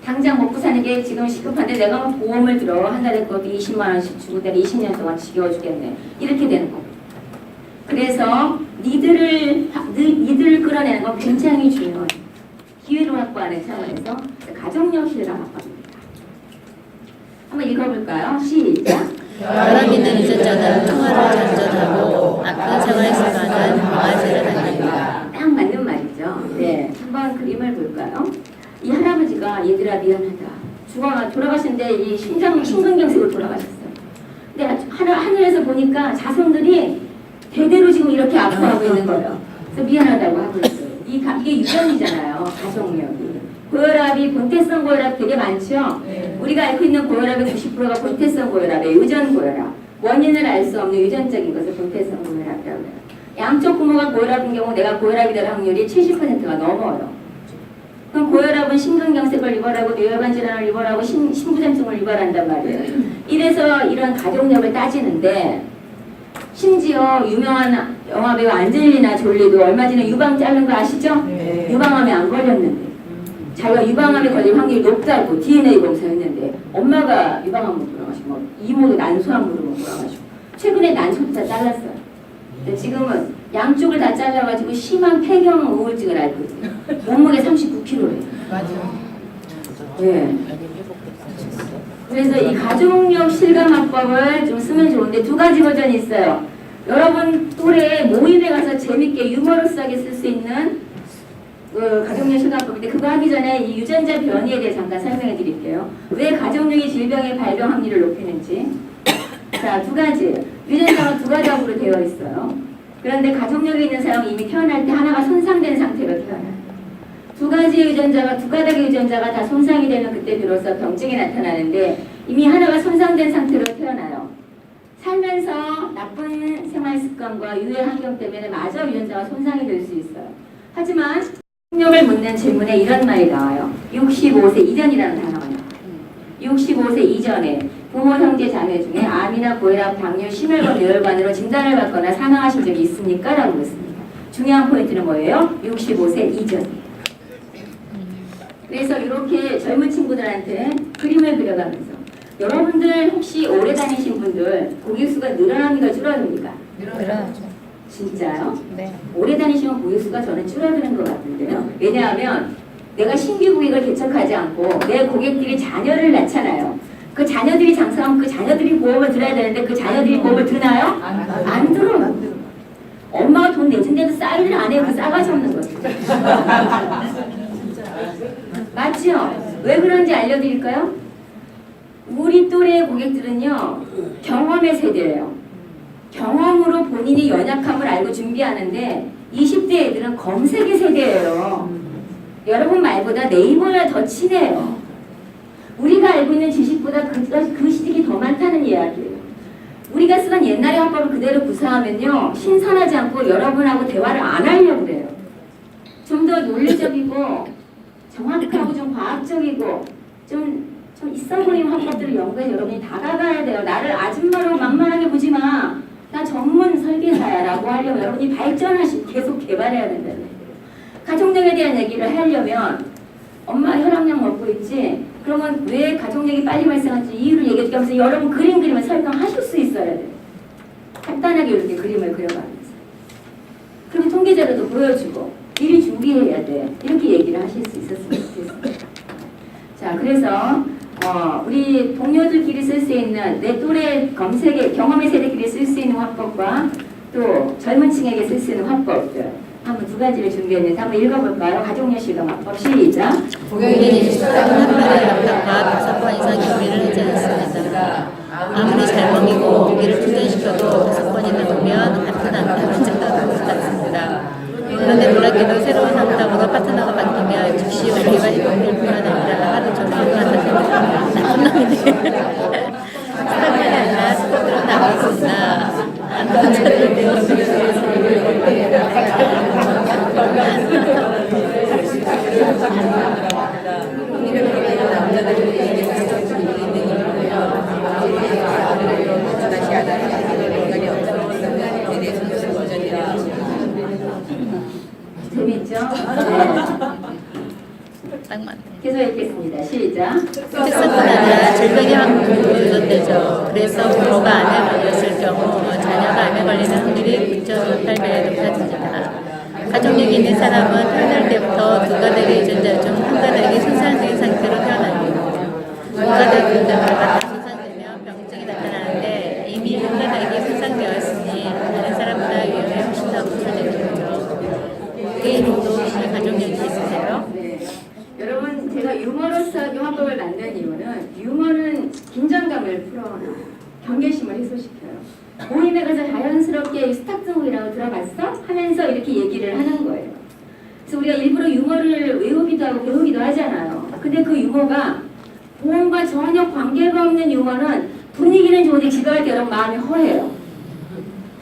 당장 먹고 사는 게 지금 시급한데 내가 막 보험을 들어 한 달에 거기 20만 원씩 주고 내가 20년 동안 지겨워 죽겠네. 이렇게 되는 거. 그래서 니들을 끌어내는 건 굉장히 중요해요. 기회를 확보하는 차원에서 가족력 실감 확보입니다. 한번 읽어볼까요? 시작. 여러 믿는 유전자는 평화를 전전하고 나쁜 생활 습관은 강화제를 갖는다. 딱 맞는 말이죠. 네, 한번 그림을 볼까요? 이 할아버지가 얘들아 미안하다. 돌아가신데 이 심근경색으로 돌아가셨어요. 근데 하늘에서 보니까 자손들이 대대로 지금 이렇게 아파하고 있는 거예요. 그래서 미안하다고 하고 있어요. 이게 유전이잖아요. 가족력이. 고혈압이 본태성 고혈압 되게 많죠? 네. 우리가 앓고 있는 고혈압의 90%가 본태성 고혈압이에요. 유전 고혈압. 원인을 알 수 없는 유전적인 것을 본태성 고혈압이라고 해요. 양쪽 부모가 고혈압인 경우 내가 고혈압이 될 확률이 70%가 넘어요. 그럼 고혈압은 심근경색을 유발하고 뇌혈관 질환을 유발하고 심부전증을 유발한단 말이에요. 이래서 이런 가족력을 따지는데 심지어 유명한 영화배우 안젤리나 졸리도 얼마 전에 유방 자른 거 아시죠? 네. 유방암에 안 걸렸는데 자기가 유방암에 걸릴 확률이 높다고 DNA 검사했는데 엄마가 유방암으로 돌아가시고 이모도 난소암으로 돌아가시고 최근에 난소도 다 잘랐어요. 근데 지금은 양쪽을 다 잘라가지고 심한 폐경 우울증을 앓고 있어요. 몸무게 39kg예요. 맞아. 네. 그래서 이 가족력 실감화법을 좀 쓰면 좋은데 두 가지 버전이 있어요. 여러분 또래 모임에 가서 재밌게 유머러스하게 쓸 수 있는 그 가족력 실감법인데 그거 하기 전에 이 유전자 변이에 대해 잠깐 설명해 드릴게요. 왜 가족력이 질병의 발병 확률을 높이는지. 자, 두 가지. 유전자가 두 가닥으로 되어 있어요. 그런데 가족력이 있는 사람은 이미 태어날 때 하나가 손상된 상태로 태어나요. 두 가지의 유전자가 두 가닥의 유전자가 다 손상이 되면 그때 비로소 병증이 나타나는데 이미 하나가 손상된 상태로 태어나요. 살면서 나쁜 생활 습관과 유해 환경 때문에 마저 유전자가 손상이 될 수 있어요. 하지만 가족력을 묻는 질문에 이런 말이 나와요. 65세 이전이라는 단어가 나와요. 65세 이전에 부모, 형제, 자매 중에 암이나 고혈압, 당뇨, 심혈관, 뇌혈관으로 진단을 받거나 사망하신 적이 있습니까? 라고 묻습니다. 중요한 포인트는 뭐예요? 65세 이전이에요. 그래서 이렇게 젊은 친구들한테 그림을 그려가면서 여러분들 혹시 오래 다니신 분들 고객 수가 늘어납니까 줄어듭니까? 늘어나죠. 진짜요? 네. 오래 다니시면 고객 수가 저는 줄어드는 것 같은데요. 왜냐하면 내가 신규 고객을 개척하지 않고 내 고객들이 자녀를 낳잖아요. 그 자녀들이 장사하면 그 자녀들이 보험을 들어야 되는데 그 자녀들이 보험을 드나요? 안 들어요. 엄마가 돈 내준데도 사인을 안 해요. 그 싸가지 없는 거죠. 맞죠? 왜 그런지 알려드릴까요? 우리 또래의 고객들은요 경험의 세대예요. 경험으로 본인이 연약함을 알고 준비하는데 20대 애들은 검색의 세대예요. 여러분 말보다 네이버나 더 친해요. 우리가 알고 있는 지식보다 그 지식이 더 많다는 이야기예요. 우리가 쓰던 옛날의 화법을 그대로 구사하면요 신선하지 않고 여러분하고 대화를 안 하려고 그래요. 좀 더 논리적이고 정확하고 좀 과학적이고 좀 있어 보이는 화법들을 연구해서 여러분이 다가가야 돼요. 나를 아줌마로 만만하게 보지 마. 나 전문 설계사야 라고 하려면 여러분이 발전하시 계속 개발해야 된다는 거예요. 가족력에 대한 얘기를 하려면 엄마 혈압약 먹고 있지? 그러면 왜 가족력이 빨리 발생하는지 이유를 얘기해 주면서 여러분 그림 그리면 설명하실 수 있어야 돼요. 간단하게 이렇게 그림을 그려가면서. 그리고 통계자료도 보여주고 미리 준비해야 돼. 이렇게 얘기를 하실 수 있었으면 좋겠습니다. 자, 그래서 우리 동료들끼리 쓸 수 있는 내 또래 검색의 경험의 세대끼리 쓸 수 있는 화법과 또 젊은 층에게 쓸 수 있는 화법들 한번 두 가지를 준비했는데 한번 읽어볼까요? 가족력 실감 화법 시작. 고객이 식사하는 한 번의 남편과 5번 이상 요리를 하지 않습니다. 아무리 잘 먹이고 고기를 충전시켜도 5번이나 보면 파트너한테 혼자가 같습니다. 그런데 놀랍게도 새로운 상담으로 파트너가 바뀌면 즉시 원리가 이동될 뿐만 아니라 하루 종일 나쁜 스타일이 아니라 스포츠로 나왔습니다. 재밌죠? 딱 맞네. 계속 읽겠습니다. 시작. 특성뿐 아니라 질병이 확률도 유전되죠. 그래서 부모가 암에 걸렸을 경우 자녀가 암에 걸리는 확률이 9.58배에 높아집니다. 가족력이 있는 사람은 태어날 때부터 두 가닥의 유전자 중 한 가닥이 손상된 상태로 태어나고 두 가닥 유전자가 같이 손상되면 병증이 나타나는데 이미 한 가닥이 손상되었으니 다른 사람보다 위험이 훨씬 더 높아지는 거죠. 개인도 혹시 가족력이 있으세요? 네. 여러분 제가 유머러스하게 화법을 만든 이유는 유머는 긴장감을 풀어놔요. 경계심을 해소시켜요. 모임에 가서 자연스럽게 스타트곡이라고 들어봤어? 하면서 이렇게 얘기를 하는 거예요. 그래서 우리가 일부러 유머를 외우기도 하고 배우기도 하잖아요. 근데 그 유머가 보험과 전혀 관계가 없는 유머는 분위기는 좋은데 집에 갈 때 여러분 마음이 허해요.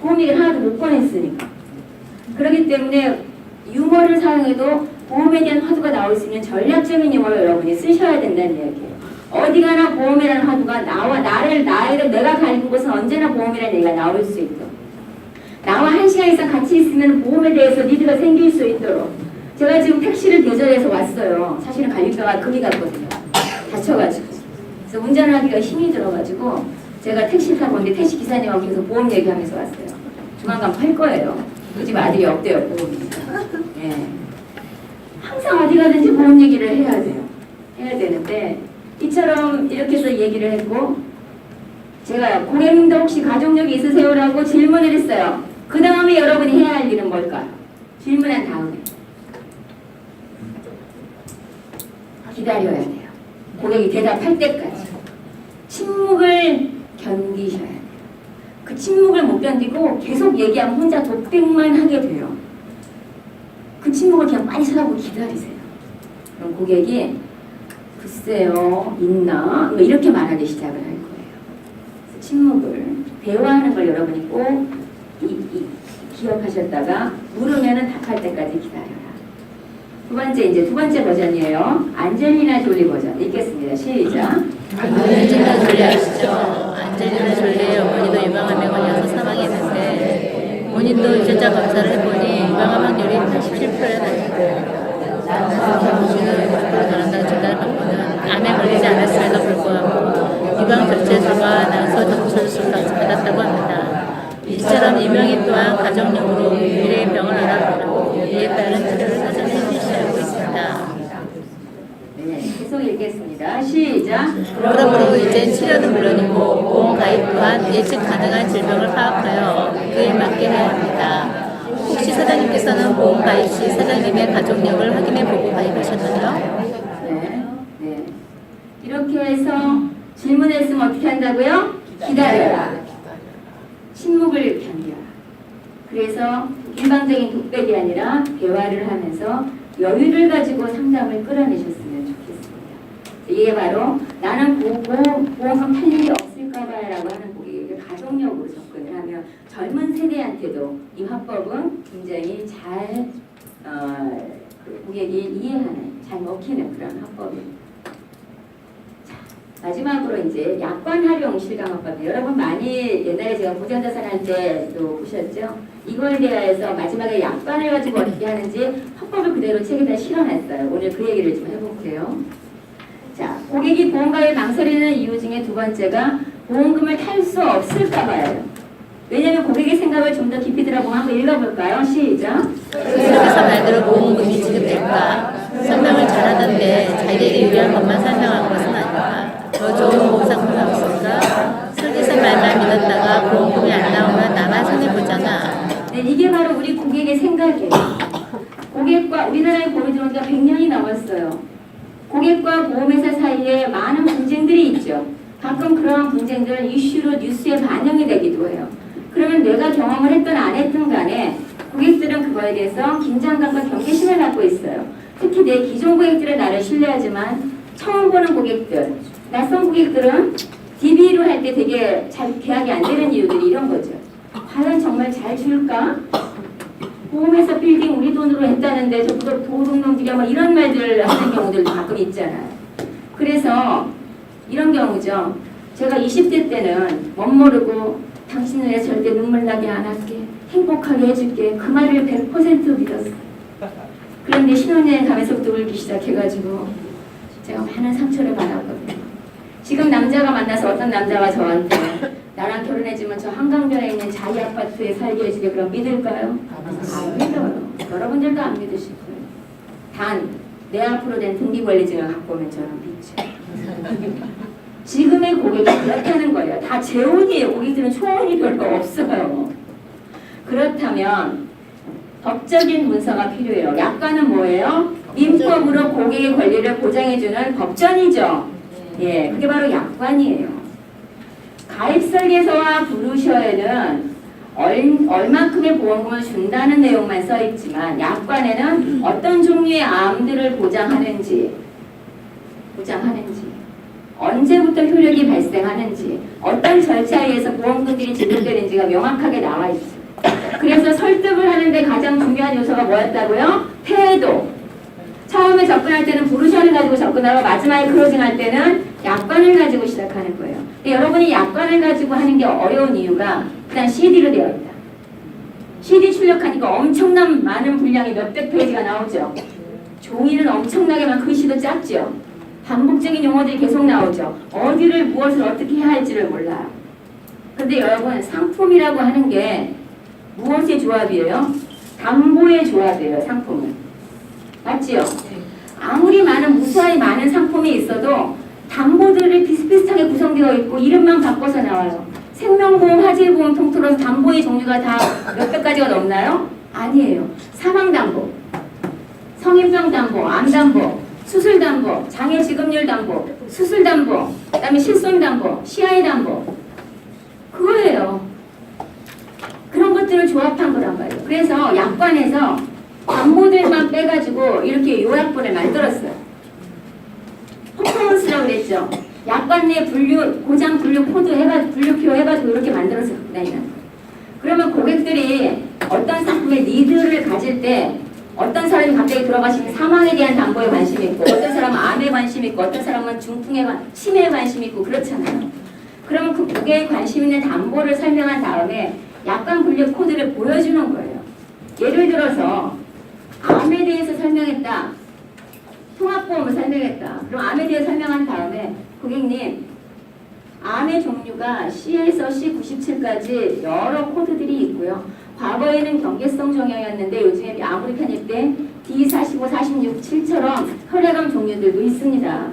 보험 얘기를 하나도 못 꺼냈으니까. 그렇기 때문에 유머를 사용해도 보험에 대한 화두가 나올 수 있는 전략적인 유머를 여러분이 쓰셔야 된다는 이야기예요. 어디 가나 보험이라는 화두가 나를 내가 가는 곳은 언제나 보험이라는 얘기가 나올 수 있도록, 나와 1시간 이상 같이 있으면 보험에 대해서 니드가 생길 수 있도록. 제가 지금 택시를 대절해서 왔어요. 사실은 갈비뼈가 금이 갔거든요. 다쳐가지고. 그래서 운전을 하기가 힘이 들어가지고 제가 택시를 타고 왔는데 택시 기사님하고 계속 보험 얘기하면서 왔어요. 조만간 팔 거예요. 그 집 아들이 없대요, 보험이. 예. 항상 어디 가든지 보험 얘기를 해야 돼요. 해야 되는데 이처럼 이렇게 해서 얘기를 했고, 제가 고객님도 혹시 가족력이 있으세요라고 질문을 했어요. 그 다음에 여러분이 해야 할 일은 뭘까요? 질문한 다음에 기다려야 돼요. 고객이 대답할 때까지 침묵을 견디셔야 돼요. 그 침묵을 못 견디고 계속 얘기하면 혼자 독백만 하게 돼요. 그 침묵을 그냥 많이 쳐다보고 기다리세요. 그럼 고객이 글쎄요, 있나? 뭐 이렇게 말하기 시작을 할 거예요. 그래서 침묵을, 대화하는 걸 여러분이 꼭 기억하셨다가 물으면은 답할 때까지 기다려라. 두 번째 버전이에요. 안젤리나 졸리 버전 읽겠습니다. 시작. 안젤리나 졸리 아시죠? 안젤리나 졸리의 어머니도 유방암에 걸려서 사망했는데 본인도 유전자 검사를 해보니 유방암 확률이 87%에 달했고 결혼당 진단을 받고는 암에 걸리지 않았음에도 불구하고 유방 절제술과 난소 점철술까지 받았다고 합니다. 이처럼 유명인 또한 가족력으로 미래의 병을 알아보고 이에 따른 치료를 사전에 실시하고 있습니다. 네, 계속 읽겠습니다. 시작. 그러므로 이제 치료는 물론이고 보험 가입 또한 예측 가능한 질병을 파악하여 그에 맞게 해야 합니다. 혹시 사장님께서는 보험 가입 시 사장님의 가족력을 확인해보고 가입하셨나요? 네. 이렇게 해서 질문했으면 어떻게 한다고요? 기다려라. 침묵을 견뎌라. 그래서 일방적인 독백이 아니라 대화를 하면서 여유를 가지고 상담을 끌어내셨으면 좋겠습니다. 이게 바로 나는 보험금 탈 일이 없을까봐라고 하는 고객에게 가족력으로 접근을 하면 젊은 세대한테도 이 화법은 굉장히 잘 고객이 이해하는, 잘 먹히는 그런 화법입니다. 마지막으로 이제 약관 활용 실감 화법. 여러분 많이 옛날에 제가 보전자산 할 때도 보셨죠? 이거에 대해서 마지막에 약관을 가지고 어떻게 하는지 화법을 그대로 책에다 실어놨어요. 오늘 그 얘기를 좀 해볼게요. 자, 고객이 보험가입 망설이는 이유 중에 두 번째가 보험금을 탈 수 없을까 봐요. 왜냐하면 고객의 생각을 좀 더 깊이 들어보면 한번 읽어볼까요? 시작. 계속해서 말대로 보험금이 지급될까? 설명을 잘하던데 자기에게 유리한 것만 설명한 것은 아닐까? 더 좋은 보험 상품이 없을까? 설계사 말만 믿었다가 보험금이 안 나오면 나만 손해보잖아. 네, 이게 바로 우리 고객의 생각이에요. 고객과 우리나라에 보험이 들어온 지가 100년이 넘었어요. 고객과 보험회사 사이에 많은 분쟁들이 있죠. 가끔 그러한 분쟁들은 이슈로 뉴스에 반영이 되기도 해요. 그러면 내가 경험을 했든 안 했든 간에 고객들은 그거에 대해서 긴장감과 경계심을 갖고 있어요. 특히 내 기존 고객들은 나를 신뢰하지만 처음 보는 고객들, 낯선 고객들은 DB로 할 때 되게 잘 계약이 안 되는 이유들이 이런 거죠. 과연 정말 잘 줄까? 보험회사 빌딩 우리 돈으로 했다는데 저보다 도둑놈들이야 뭐 이런 말들을 하는 경우들도 가끔 있잖아요. 그래서 이런 경우죠. 제가 20대 때는 멋모르고 당신을 내 절대 눈물 나게 안 할게, 행복하게 해줄게, 그 말을 100% 믿었어요. 그런데 신혼여행 가면서부터 울기 시작해가지고 제가 많은 상처를 받았거든요. 지금 남자가 만나서 어떤 남자가 저한테 나랑 결혼해주면 저 한강변에 있는 자기 아파트에 살게 해주게 그럼 믿을까요? 안 믿어요. 여러분들도 안 믿으실 거예요. 단 내 앞으로 된 등기관리증을 갖고 오면 저는 믿죠. 지금의 고객이 그렇다는 거예요. 다 재혼이에요. 고객들은 초혼이 별로 없어요. 그렇다면 법적인 문서가 필요해요. 약관은 뭐예요? 민법으로 고객의 권리를 보장해주는 법전이죠. 예, 그게 바로 약관이에요. 가입설계서와 브루셔에는 얼마큼의 보험금을 준다는 내용만 써있지만 약관에는 어떤 종류의 암들을 보장하는지 언제부터 효력이 발생하는지 어떤 절차에 의해서 보험금들이 지급되는지가 명확하게 나와 있어요. 그래서 설득을 하는데 가장 중요한 요소가 뭐였다고요? 태도. 처음에 접근할 때는 브루셔를 가지고 접근하고 마지막에 클로징할 때는 약관을 가지고 시작하는 거예요. 근데 여러분이 약관을 가지고 하는 게 어려운 이유가 일단 CD로 되어 있다. CD 출력하니까 엄청난 많은 분량이 몇백 페이지가 나오죠. 종이는 엄청나게만 글씨도 작죠. 반복적인 용어들이 계속 나오죠. 어디를 무엇을 어떻게 해야 할지를 몰라요. 근데 여러분 상품이라고 하는 게 무엇의 조합이에요? 담보의 조합이에요. 상품은. 맞지요? 아무리 무수하게 많은 상품이 있어도 담보들이 비슷비슷하게 구성되어 있고 이름만 바꿔서 나와요. 생명보험, 화재보험 통틀어서 담보의 종류가 다 몇백 가지가 넘나요? 아니에요. 사망담보, 성인병담보, 암담보, 수술담보, 장애지급률담보, 수술담보, 그 다음에 실손담보, 시야의담보 그거예요. 그런 것들을 조합한 거란 말이에요. 그래서 약관에서 담보들만 빼가지고 이렇게 요약본을 만들었어요. 퍼포먼스라고 그랬죠. 약관 내 고장 분류 코드 분류표 해가지고 이렇게 만들어서 갖고 다니는 거예요. 그러면 고객들이 어떤 상품의 니드를 가질 때 어떤 사람이 갑자기 들어가시면 사망에 대한 담보에 관심이 있고 어떤 사람은 암에 관심이 있고 어떤 사람은 치매에 관심이 있고 그렇잖아요. 그러면 그 고객에 관심 있는 담보를 설명한 다음에 약관 분류 코드를 보여주는 거예요. 예를 들어서 암에 대해서 설명했다. 통합보험을 설명했다. 그럼 암에 대해 설명한 다음에 고객님 암의 종류가 C에서 C97까지 여러 코드들이 있고요. 과거에는 경계성 종양이었는데 요즘에 아무리 편입된 D45, 46, 7처럼 혈액암 종류들도 있습니다.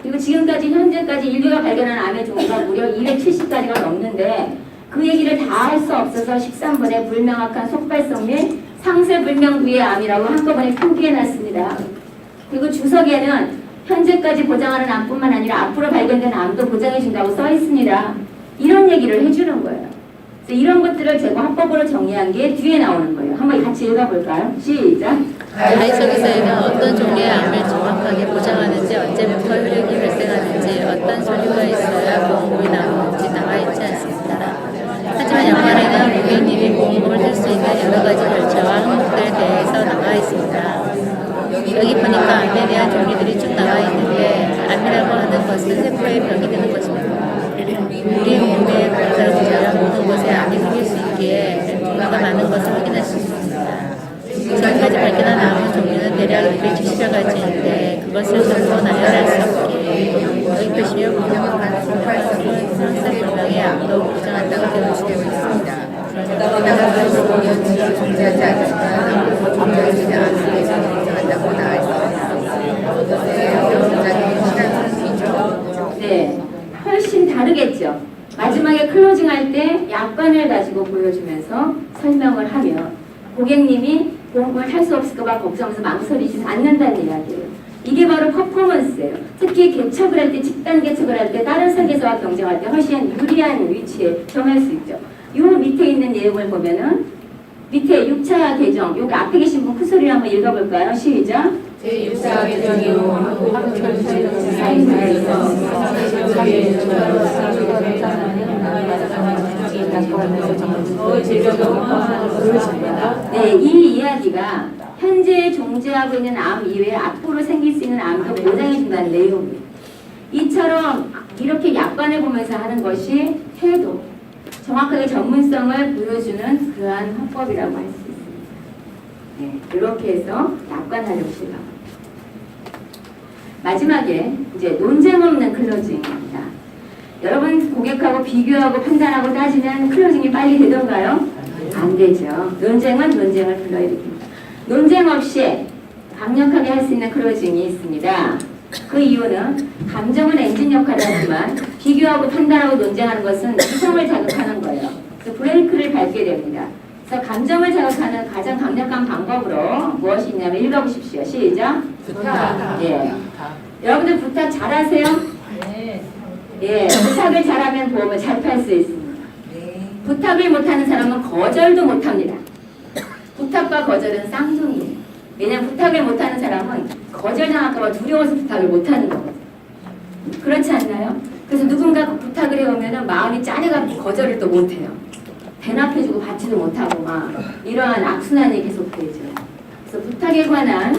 그리고 지금까지 현재까지 인류가 발견한 암의 종류가 무려 270가지가 넘는데 그 얘기를 다 할 수 없어서 13번에 불명확한 속발성 및 상세불명 부의 암이라고 한꺼번에 표기해놨습니다. 그리고 주석에는 현재까지 보장하는 암뿐만 아니라 앞으로 발견된 암도 보장해준다고 써있습니다. 이런 얘기를 해주는 거예요. 그래서 이런 것들을 제가 합법으로 정리한 게 뒤에 나오는 거예요. 한번 같이 읽어볼까요? 시작! 가입설계서에는 어떤 종류의 암을 정확하게 보장하는지, 언제부터 효력이 발생하는지, 어떤 서류가 있어야 보험금이 나오는지 나와 있지 않습니다. 하지만 약관에는 고객님이 보험금을 들 수 있는 여러 가지 절차와 항목들에 대해서 나와 있습니다. 여기 보니까 암에 대한 종류들이 쭉 나와 있는데 암이라고 하는 것은 세포의 병이 되는 것입니다. 우리 몸에 검사를 보셔야 모든 것에 암이 생길 수 있기에 종류가 많은 것을 확인할 수 있습니다. 지금까지 발견한 암의 종류는 대략 270여 가지인데 그것을 전부 나열할 수 없기에 여기 보시면 불명확한 상세불명의 암도 보장한다고 되어 있습니다. 나가서 보면 존재하지 않지만 존재하지 않는 것을 존재한다고 나와 있습니다. 네, 훨씬 다르겠죠. 마지막에 클로징할 때 약관을 가지고 보여주면서 설명을 하면 고객님이 공부를 할 수 없을까봐 걱정해서 망설이지 않는다는 이야기예요. 이게 바로 퍼포먼스예요. 특히 개척을 할 때, 집단 개척을 할 때 다른 설계사와 경쟁할 때 훨씬 유리한 위치에 정할 수 있죠. 요 밑에 있는 내용을 보면은 밑에 6차 개정, 여기 앞에 계신 분 큰 소리로 한번 읽어볼까요? 시작. 제6차 개정으로 네, 이 이야기가 현재 존재하고 있는 암 이외에 앞으로 생길 수 있는 암도 보장해준다는 내용이에요. 이처럼 이렇게 약관을 보면서 하는 것이 태도, 정확하게 전문성을 보여주는 그러한 화법이라고 할 수 있습니다. 네, 이렇게 해서 약관 활용실 방법. 마지막에 이제 논쟁 없는 클로징입니다. 여러분 고객하고 비교하고 판단하고 따지면 클로징이 빨리 되던가요? 안 되죠. 논쟁은 논쟁을 불러일으킵니다. 논쟁 없이 강력하게 할 수 있는 클로징이 있습니다. 그 이유는 감정은 엔진 역할을 하지만 비교하고 판단하고 논쟁하는 것은 이성을 자극하는 거예요. 그래서 브레이크를 밟게 됩니다. 그래서 감정을 자극하는 가장 강력한 방법으로 무엇이 있냐면 읽어보십시오. 시작. 부탁. 예. 여러분들 부탁 잘하세요? 네. 예. 부탁을 잘하면 보험을 잘 팔 수 있습니다. 네. 부탁을 못하는 사람은 거절도 못합니다. 부탁과 거절은 쌍둥이에요. 왜냐하면 부탁을 못하는 사람은 거절당할까봐 두려워서 부탁을 못하는 거거든요. 그렇지 않나요? 그래서 누군가 부탁을 해오면 마음이 짠해가지고 거절을 또 못해요. 대답해주고 받지도 못하고 막 이러한 악순환이 계속되죠. 그래서 부탁에 관한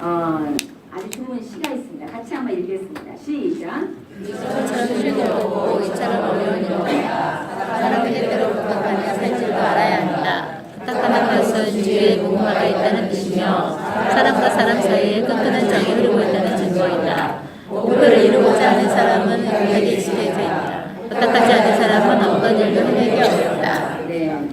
아주 좋은 시가 있습니다. 같이 한번 읽겠습니다. 시작. 이처럼 즐거우고 이처럼 어려운 일입니다. 사람을 때때로 부탁하며 살 줄도 알아야 합니다. 부탁하는 것은 주위에 무궁화가 있다는 뜻이며 사람과 사람 사이에 끈끈한 정이 흐르고 있다는 증거이다. 목표를 이루고자 하는 사람은 부탁에 익숙해져 있다. 부탁하지 않는 사람은 어떤 일도 해내기 어렵다. 네.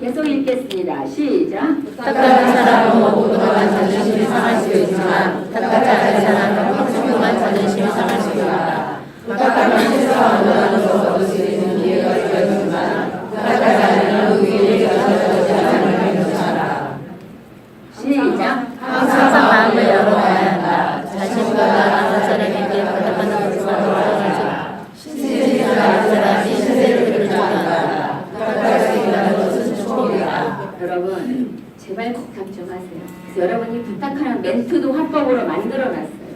계속 읽겠습니다. 시작. 부탁하는 사람은 오랫동안 자존심이 상할 수 있지만 부탁하지 않는 사람은 평생 동안 자존심이 상할 수 있다. 부탁하면 최소한 원하는 것을 얻을 수 있는 기회가 주어지지만 부탁하지 않으면 그 기회가 주어지지 않으면 괜찮아. 시작. 항상 마음을 열어놔야 한다. 자신보다 다른 사람에게 부탁하는 것을 하면서 신세를 다른 사람이 신세를 들어주지 않는다. 부탁할 수 있다는 것은 축복이다. 여러분 제발 부탁 좀 하세요. 그래서 여러분이 부탁하는 멘트도 화법으로 만들어놨어요.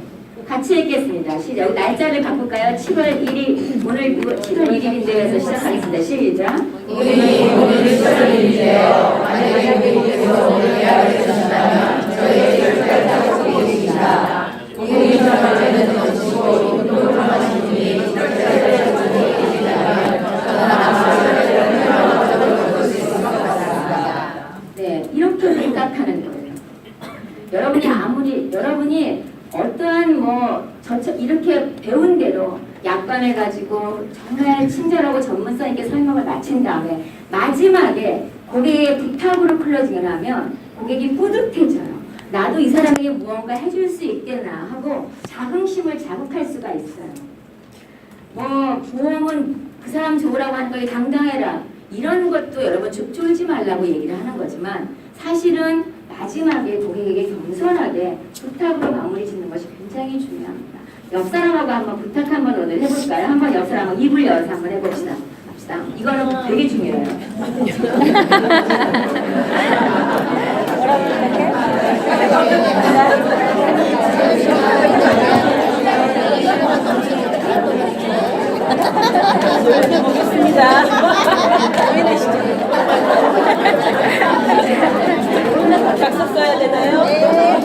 같이 읽겠습니다. 시작. 여기 날짜를 바꿀까요? 7월 1일 오늘 7월 1일인데 해서 시작하겠습니다. 시작. 우리 오늘 7월 1일이에요. 만약에 고객께서 오늘 예약을 해주신다면 저희에게 부탁하고 계십니다. 고객이 전화를 넣으시고 인도를 분이 절차를 준비해 주신다면 저는 앞서 네, 이렇게 생각하는 거예요. 여러분이 어떠한 이렇게 배운 대로 약관을 가지고 정말 친절하고 전문성 있게 설명을 마친 다음에 마지막에 고객의 부탁으로 클로징을 하면 고객이 뿌듯해져요. 나도 이 사람에게 무언가 해줄 수 있겠나 하고 자긍심을 자극할 수가 있어요. 보험은 그 사람 좋으라고 하는 거에 당당해라. 이런 것도 여러분 쫄지 말라고 얘기를 하는 거지만 사실은 마지막에 고객에게 겸손하게 부탁으로 마무리 짓는 것이 굉장히 중요합니다. 옆 사람하고 한번 부탁 한번 오늘 해볼까요? 한번 옆 사람하고 입을 열어서 한번 해봅시다. 합시다. 이거는 되게 중요해요. 먹겠습니다. 각서 써야 되나요? 네.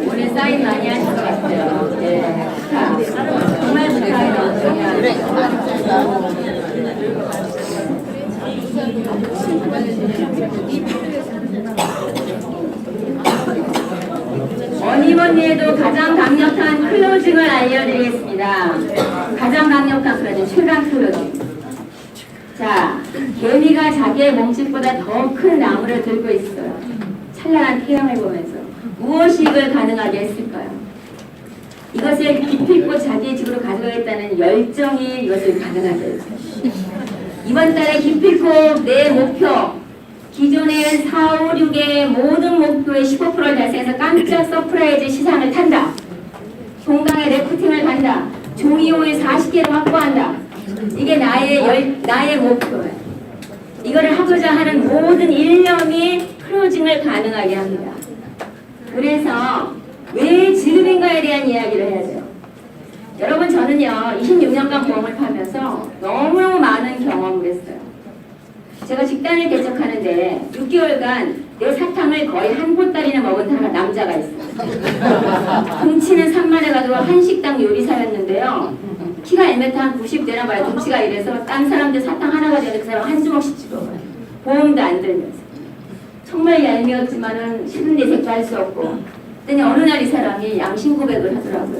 오늘 사인 많이 하신 것 같아요. 네. 정말 부탁해요. 뭐니뭐니해도 가장 강력한 클로징을 알려드리겠습니다. 가장 강력한 클로징, 최강 클로징. 자, 개미가 자기의 몸집보다 더 큰 나무를 들고 있어요. 찬란한 태양을 보면서 무엇이 이걸 가능하게 했을까요? 이것을 기필코 자기의 집으로 가져가겠다는 열정이 이것을 가능하게 했어요. 이번 달에 기필코 내 목표, 기존의 4, 5, 6의 모든 목표의 15%를 달성해서 깜짝 서프라이즈 시상을 탄다. 동강의 레프팅을 간다. 종이호일 40개를 확보한다. 이게 나의 목표예요. 이거를 하고자 하는 모든 일념이 클로징을 가능하게 합니다. 그래서 왜 지금인가에 대한 이야기를 해야 돼요. 여러분, 저는요 26년간 보험을 파면서 너무너무 많은 경험을 했어요. 제가 직단을 개척하는데 6개월간 내 사탕을 거의 한 보따리나 먹은 남자가 있어요. 등치는 산만해 가지고 한식당 요리사였는데요. 키가 1m 한 90되나 봐요. 등치가 이래서 딴 사람들 사탕 하나가 되는 그 사람 한 주먹씩 집어가요. 보험도 안 들면서. 정말 얄미웠지만은 싫은 내 색도 할 수 없고. 그랬더니 어느 날 이 사람이 양심 고백을 하더라고요.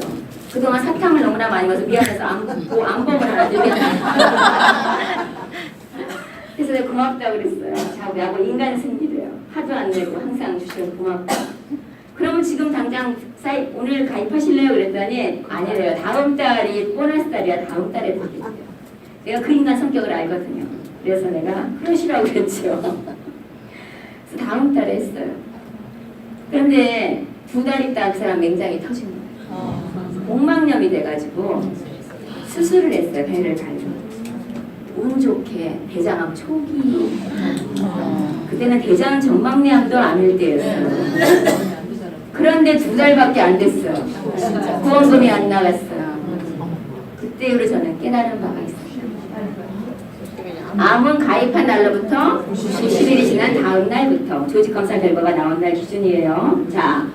그동안 사탕을 너무나 많이 먹어서 미안해서 안범을 하나 들겠다. 그래서 내가 고맙다고 그랬어요. 자고 인간 승리래요. 하도 안 내고 항상 주셔서 고맙다. 그러면 지금 당장 오늘 가입하실래요? 그랬더니 아니래요. 다음 달이 보너스 달이야. 다음 달에 드릴게요. 내가 그 인간 성격을 알거든요. 그래서 내가 그러시라고 그랬죠. 그래서 다음 달에 했어요. 그런데 2달 있다 그 사람 맹장이 터진 거예요. 복막염이 돼가지고 수술을 했어요. 배를 갈고. 운 좋게 대장암 초기. 그때는 대장 정막내암도 아닐 때였어요. 그런데 2달밖에 안 됐어요. 보험금이 안 나갔어요. 그때 이후로 저는 깨달은 바가 있어요. 암은 가입한 날로부터 90일이 지난 다음 날부터 조직검사 결과가 나온 날 기준이에요. 자,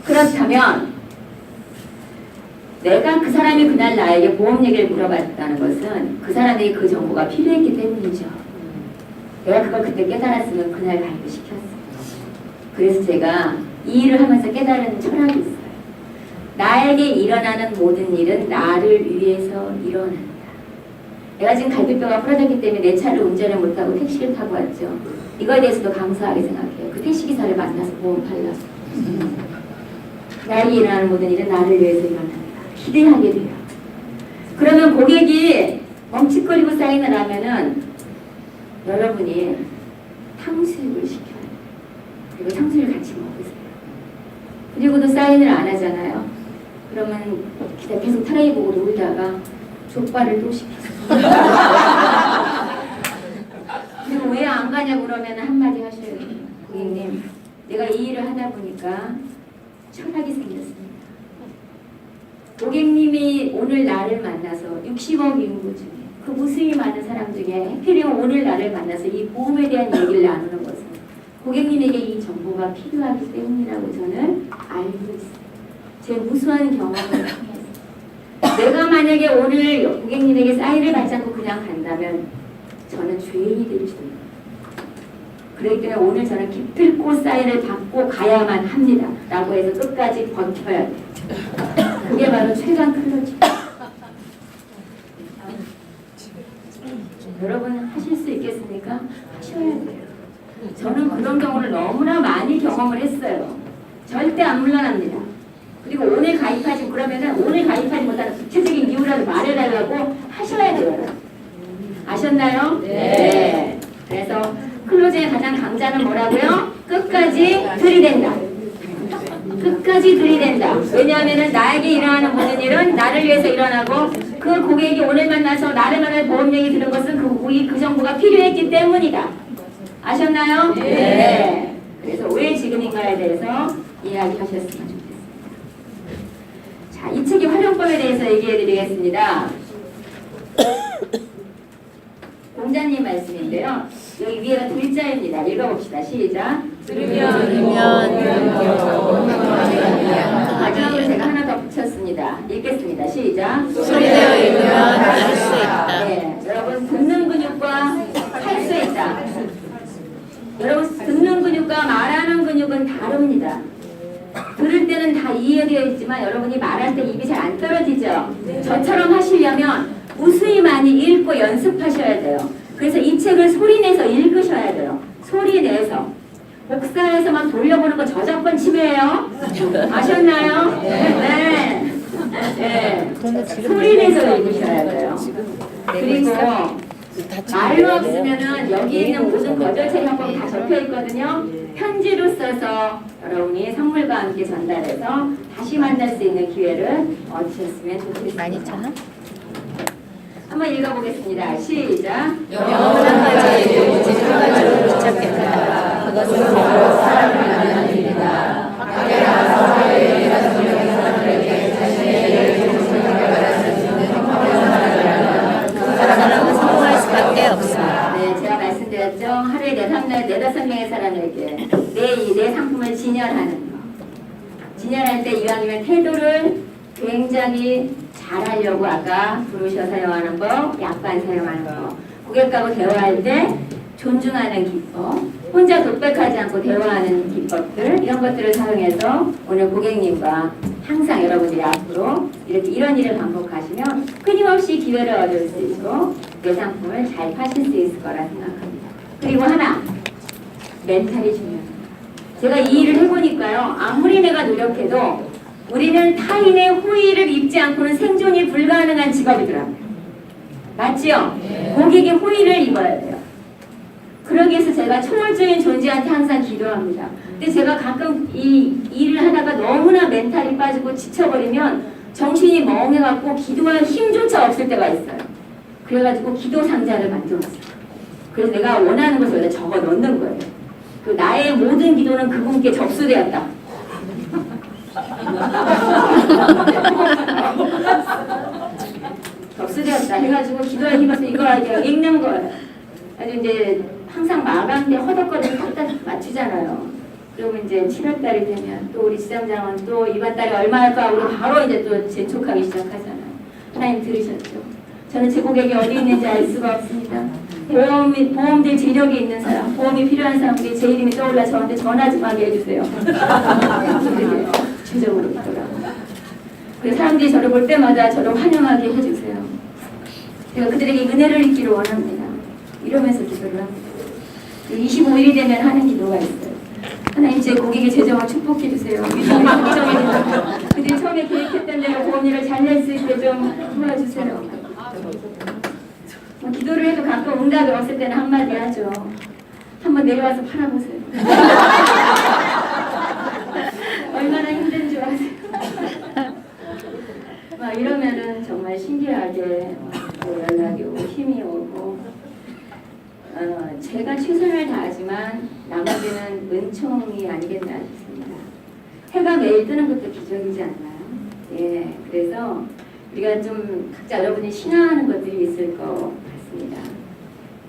그렇다면 내가 그 사람이 그날 나에게 보험 얘기를 물어봤다는 것은 그 사람에게 그 정보가 필요했기 때문이죠. 내가 그걸 그때 깨달았으면 그날 가입을 시켰어요. 그래서 제가 이 일을 하면서 깨달은 철학이 있어요. 나에게 일어나는 모든 일은 나를 위해서 일어난다. 내가 지금 갈비뼈가 부러졌기 때문에 내 차를 운전을 못하고 택시를 타고 왔죠. 이거에 대해서도 감사하게 생각해요. 그 택시기사를 만나서 보험 팔라고. 나에게 일어나는 모든 일은 나를 위해서 일어난다. 기대하게 돼요. 그러면 고객이 멈칫거리고 사인을 하면은 여러분이 탕수육을 시켜요. 그리고 탕수육을 같이 먹으세요. 그리고도 사인을 안 하잖아요. 그러면 계속 트레이 보고 놀다가 족발을 또 시켰어요. 그리고 왜 안 가냐고 그러면 한마디 하셔야 돼요. 고객님, 내가 이 일을 하다 보니까 철학이 생겼습니다. 고객님이 오늘 나를 만나서 60억 인구 중에 그 무수히 많은 사람 중에 해피리온 오늘 나를 만나서 이 보험에 대한 얘기를 나누는 것은 고객님에게 이 정보가 필요하기 때문이라고 저는 알고 있어요. 제 무수한 경험을 통해서. 내가 만약에 오늘 고객님에게 사인을 받지 않고 그냥 간다면 저는 죄인이 될 줄입니다. 그렇기 때문에 오늘 저는 기필코 사인을 받고 가야만 합니다. 라고 해서 끝까지 버텨야 돼요. 그게 바로 최강 클로징. 여러분 하실 수 있겠습니까? 하셔야 돼요. 저는 그런 경우를 너무나 많이 경험을 했어요. 절대 안 물러납니다. 그리고 오늘 가입하지 그러면은 오늘 가입하지 못하는 구체적인 이유라도 말해달라고 하셔야 돼요. 아셨나요? 네. 그래서 클로징의 가장 강자는 뭐라고요? 끝까지 들이댄다. 끝까지 들이댄다. 왜냐하면 나에게 일어나는 모든 일은 나를 위해서 일어나고 그 고객이 오늘 만나서 나를 만날 보험 얘기 들은 것은 그 정보가 필요했기 때문이다. 아셨나요? 네. 그래서 왜 지금인가에 대해서 이야기하셨으면 좋겠습니다. 자, 이 책의 활용법에 대해서 얘기해 드리겠습니다. 공자님 말씀인데요. 여기 위에가 글자입니다. 읽어봅시다. 시작. 마지막으로 제가 하나 더 붙였습니다. 읽겠습니다. 시작. 소리내어 읽으면 알 수 있다. 네, 여러분 듣는 근육과 할 수 있다. 여러분 듣는 근육과 말하는 근육은 다릅니다. 들을 때는 다 이해되어 있지만 여러분이 말할 때 입이 잘 안 떨어지죠. 저처럼 하시려면 무수히 많이 읽고 연습하셔야 돼요. 그래서 이 책을 소리내서 읽으셔야 돼요. 소리내서. 복사해서 막 돌려보는 거 저작권 침해예요. 아셨나요? 네. 네. 소리내서 읽으셔야 돼요. 그리고 말로 없으면은 여기 있는 모든 거절책 한번 다 적혀 있거든요. 편지로 써서 여러분이 선물과 함께 전달해서 다시 만날 수 있는 기회를 얻으셨으면 좋겠습니다. 12,000원? 한번 읽어보겠습니다. 시작. 영원한 가지에 오직 한 가지로 부착했다. 그것은 바로 사람을 만나는 일이다. 밖에 나가서 사회에 가서 사람들에게 자신의 일을 생각할 수 있는 행복한 사람이라면 그 사람은 성공할 수밖에 없습니다. 네, 제가 말씀드렸죠. 하루에 4-5명의 사람에게 내 상품을 진열하는 거. 진열할 때 이왕이면 태도를 굉장히 잘하려고 아까 부르셔 사용하는 거, 약관 사용하는 거. 고객하고 대화할 때 존중하는 기법, 혼자 독백하지 않고 대화하는 기법들, 이런 것들을 사용해서 오늘 고객님과 항상 여러분들이 앞으로 이렇게 이런 일을 반복하시면 끊임없이 기회를 얻을 수 있고 내 상품을 잘 파실 수 있을 거라 생각합니다. 그리고 하나, 멘탈이 중요합니다. 제가 이 일을 해보니까요, 아무리 내가 노력해도 우리는 타인의 호의를 입지 않고는 생존이 불가능한 직업이더라고요. 맞지요? 고객의 호의를 입어야 돼요. 그러기 위해서 제가 초월적인 존재한테 항상 기도합니다. 근데 제가 가끔 이 일을 하다가 너무나 멘탈이 빠지고 지쳐버리면 정신이 멍해갖고 기도할 힘조차 없을 때가 있어요. 그래가지고 기도 상자를 만들었어요. 그래서 내가 원하는 것을 여기다 적어 넣는 거예요. 그 나의 모든 기도는 그분께 접수되었다. 접수되었다 해가지고 기도할 힘에서 이거 읽는 거예요. 아주 이제 항상 마감 때 허덕거리를 갖다 맞추잖아요. 그러면 이제 7월달이 되면 또 우리 지점장은 또 이번 달에 얼마 할까 하고 바로 이제 또 재촉하기 시작하잖아요. 하나님 들으셨죠? 저는 제 고객이 어디 있는지 알 수가 없습니다. 보험들 재력이 있는 사람, 보험이 필요한 사람들이 제 이름이 떠올라 저한테 전화 좀 하게 해주세요. 주적으로 있더라고요. 그래서 사람들이 저를 볼 때마다 저를 환영하게 해주세요. 제가 그들에게 은혜를 잊기를 원합니다. 이러면서 기도를 합니다. 25일이 되면 하는 기도가 있어요. 하나님 제 고객의 재정을 축복해 주세요. 위성이 걱정해주세요. 그들이 처음에 계획했던 대로 보험료를 잘 낼 수 있게 좀 도와주세요. 기도를 해도 가끔 응답이 없을 때는 한마디 하죠. 한번 내려와서 팔아보세요. 얼마나 힘든 줄 아세요? 막 이러면은 정말 신기하게 연락이 오고 힘이 오고 제가 최선을 다하지만 나머지는 은총이 아니겠나 싶습니다. 해가 매일 뜨는 것도 기적이지 않나요? 예, 그래서 우리가 좀 각자 여러분이 신앙하는 것들이 있을 것 같습니다.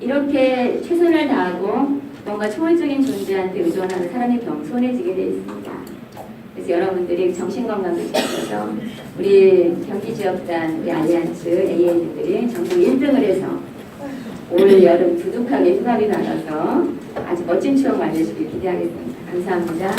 이렇게 최선을 다하고 뭔가 초월적인 존재한테 의존하는 사람이 겸손해지게 되어 있습니다. 그래서 여러분들이 정신건강을 지켜서 우리 경기지역단 우리 알리안츠 AA들이 전국 1등을 해서 올 여름 두둑하게 휴가비 나가서 아주 멋진 추억 만드시길 기대하겠습니다. 감사합니다.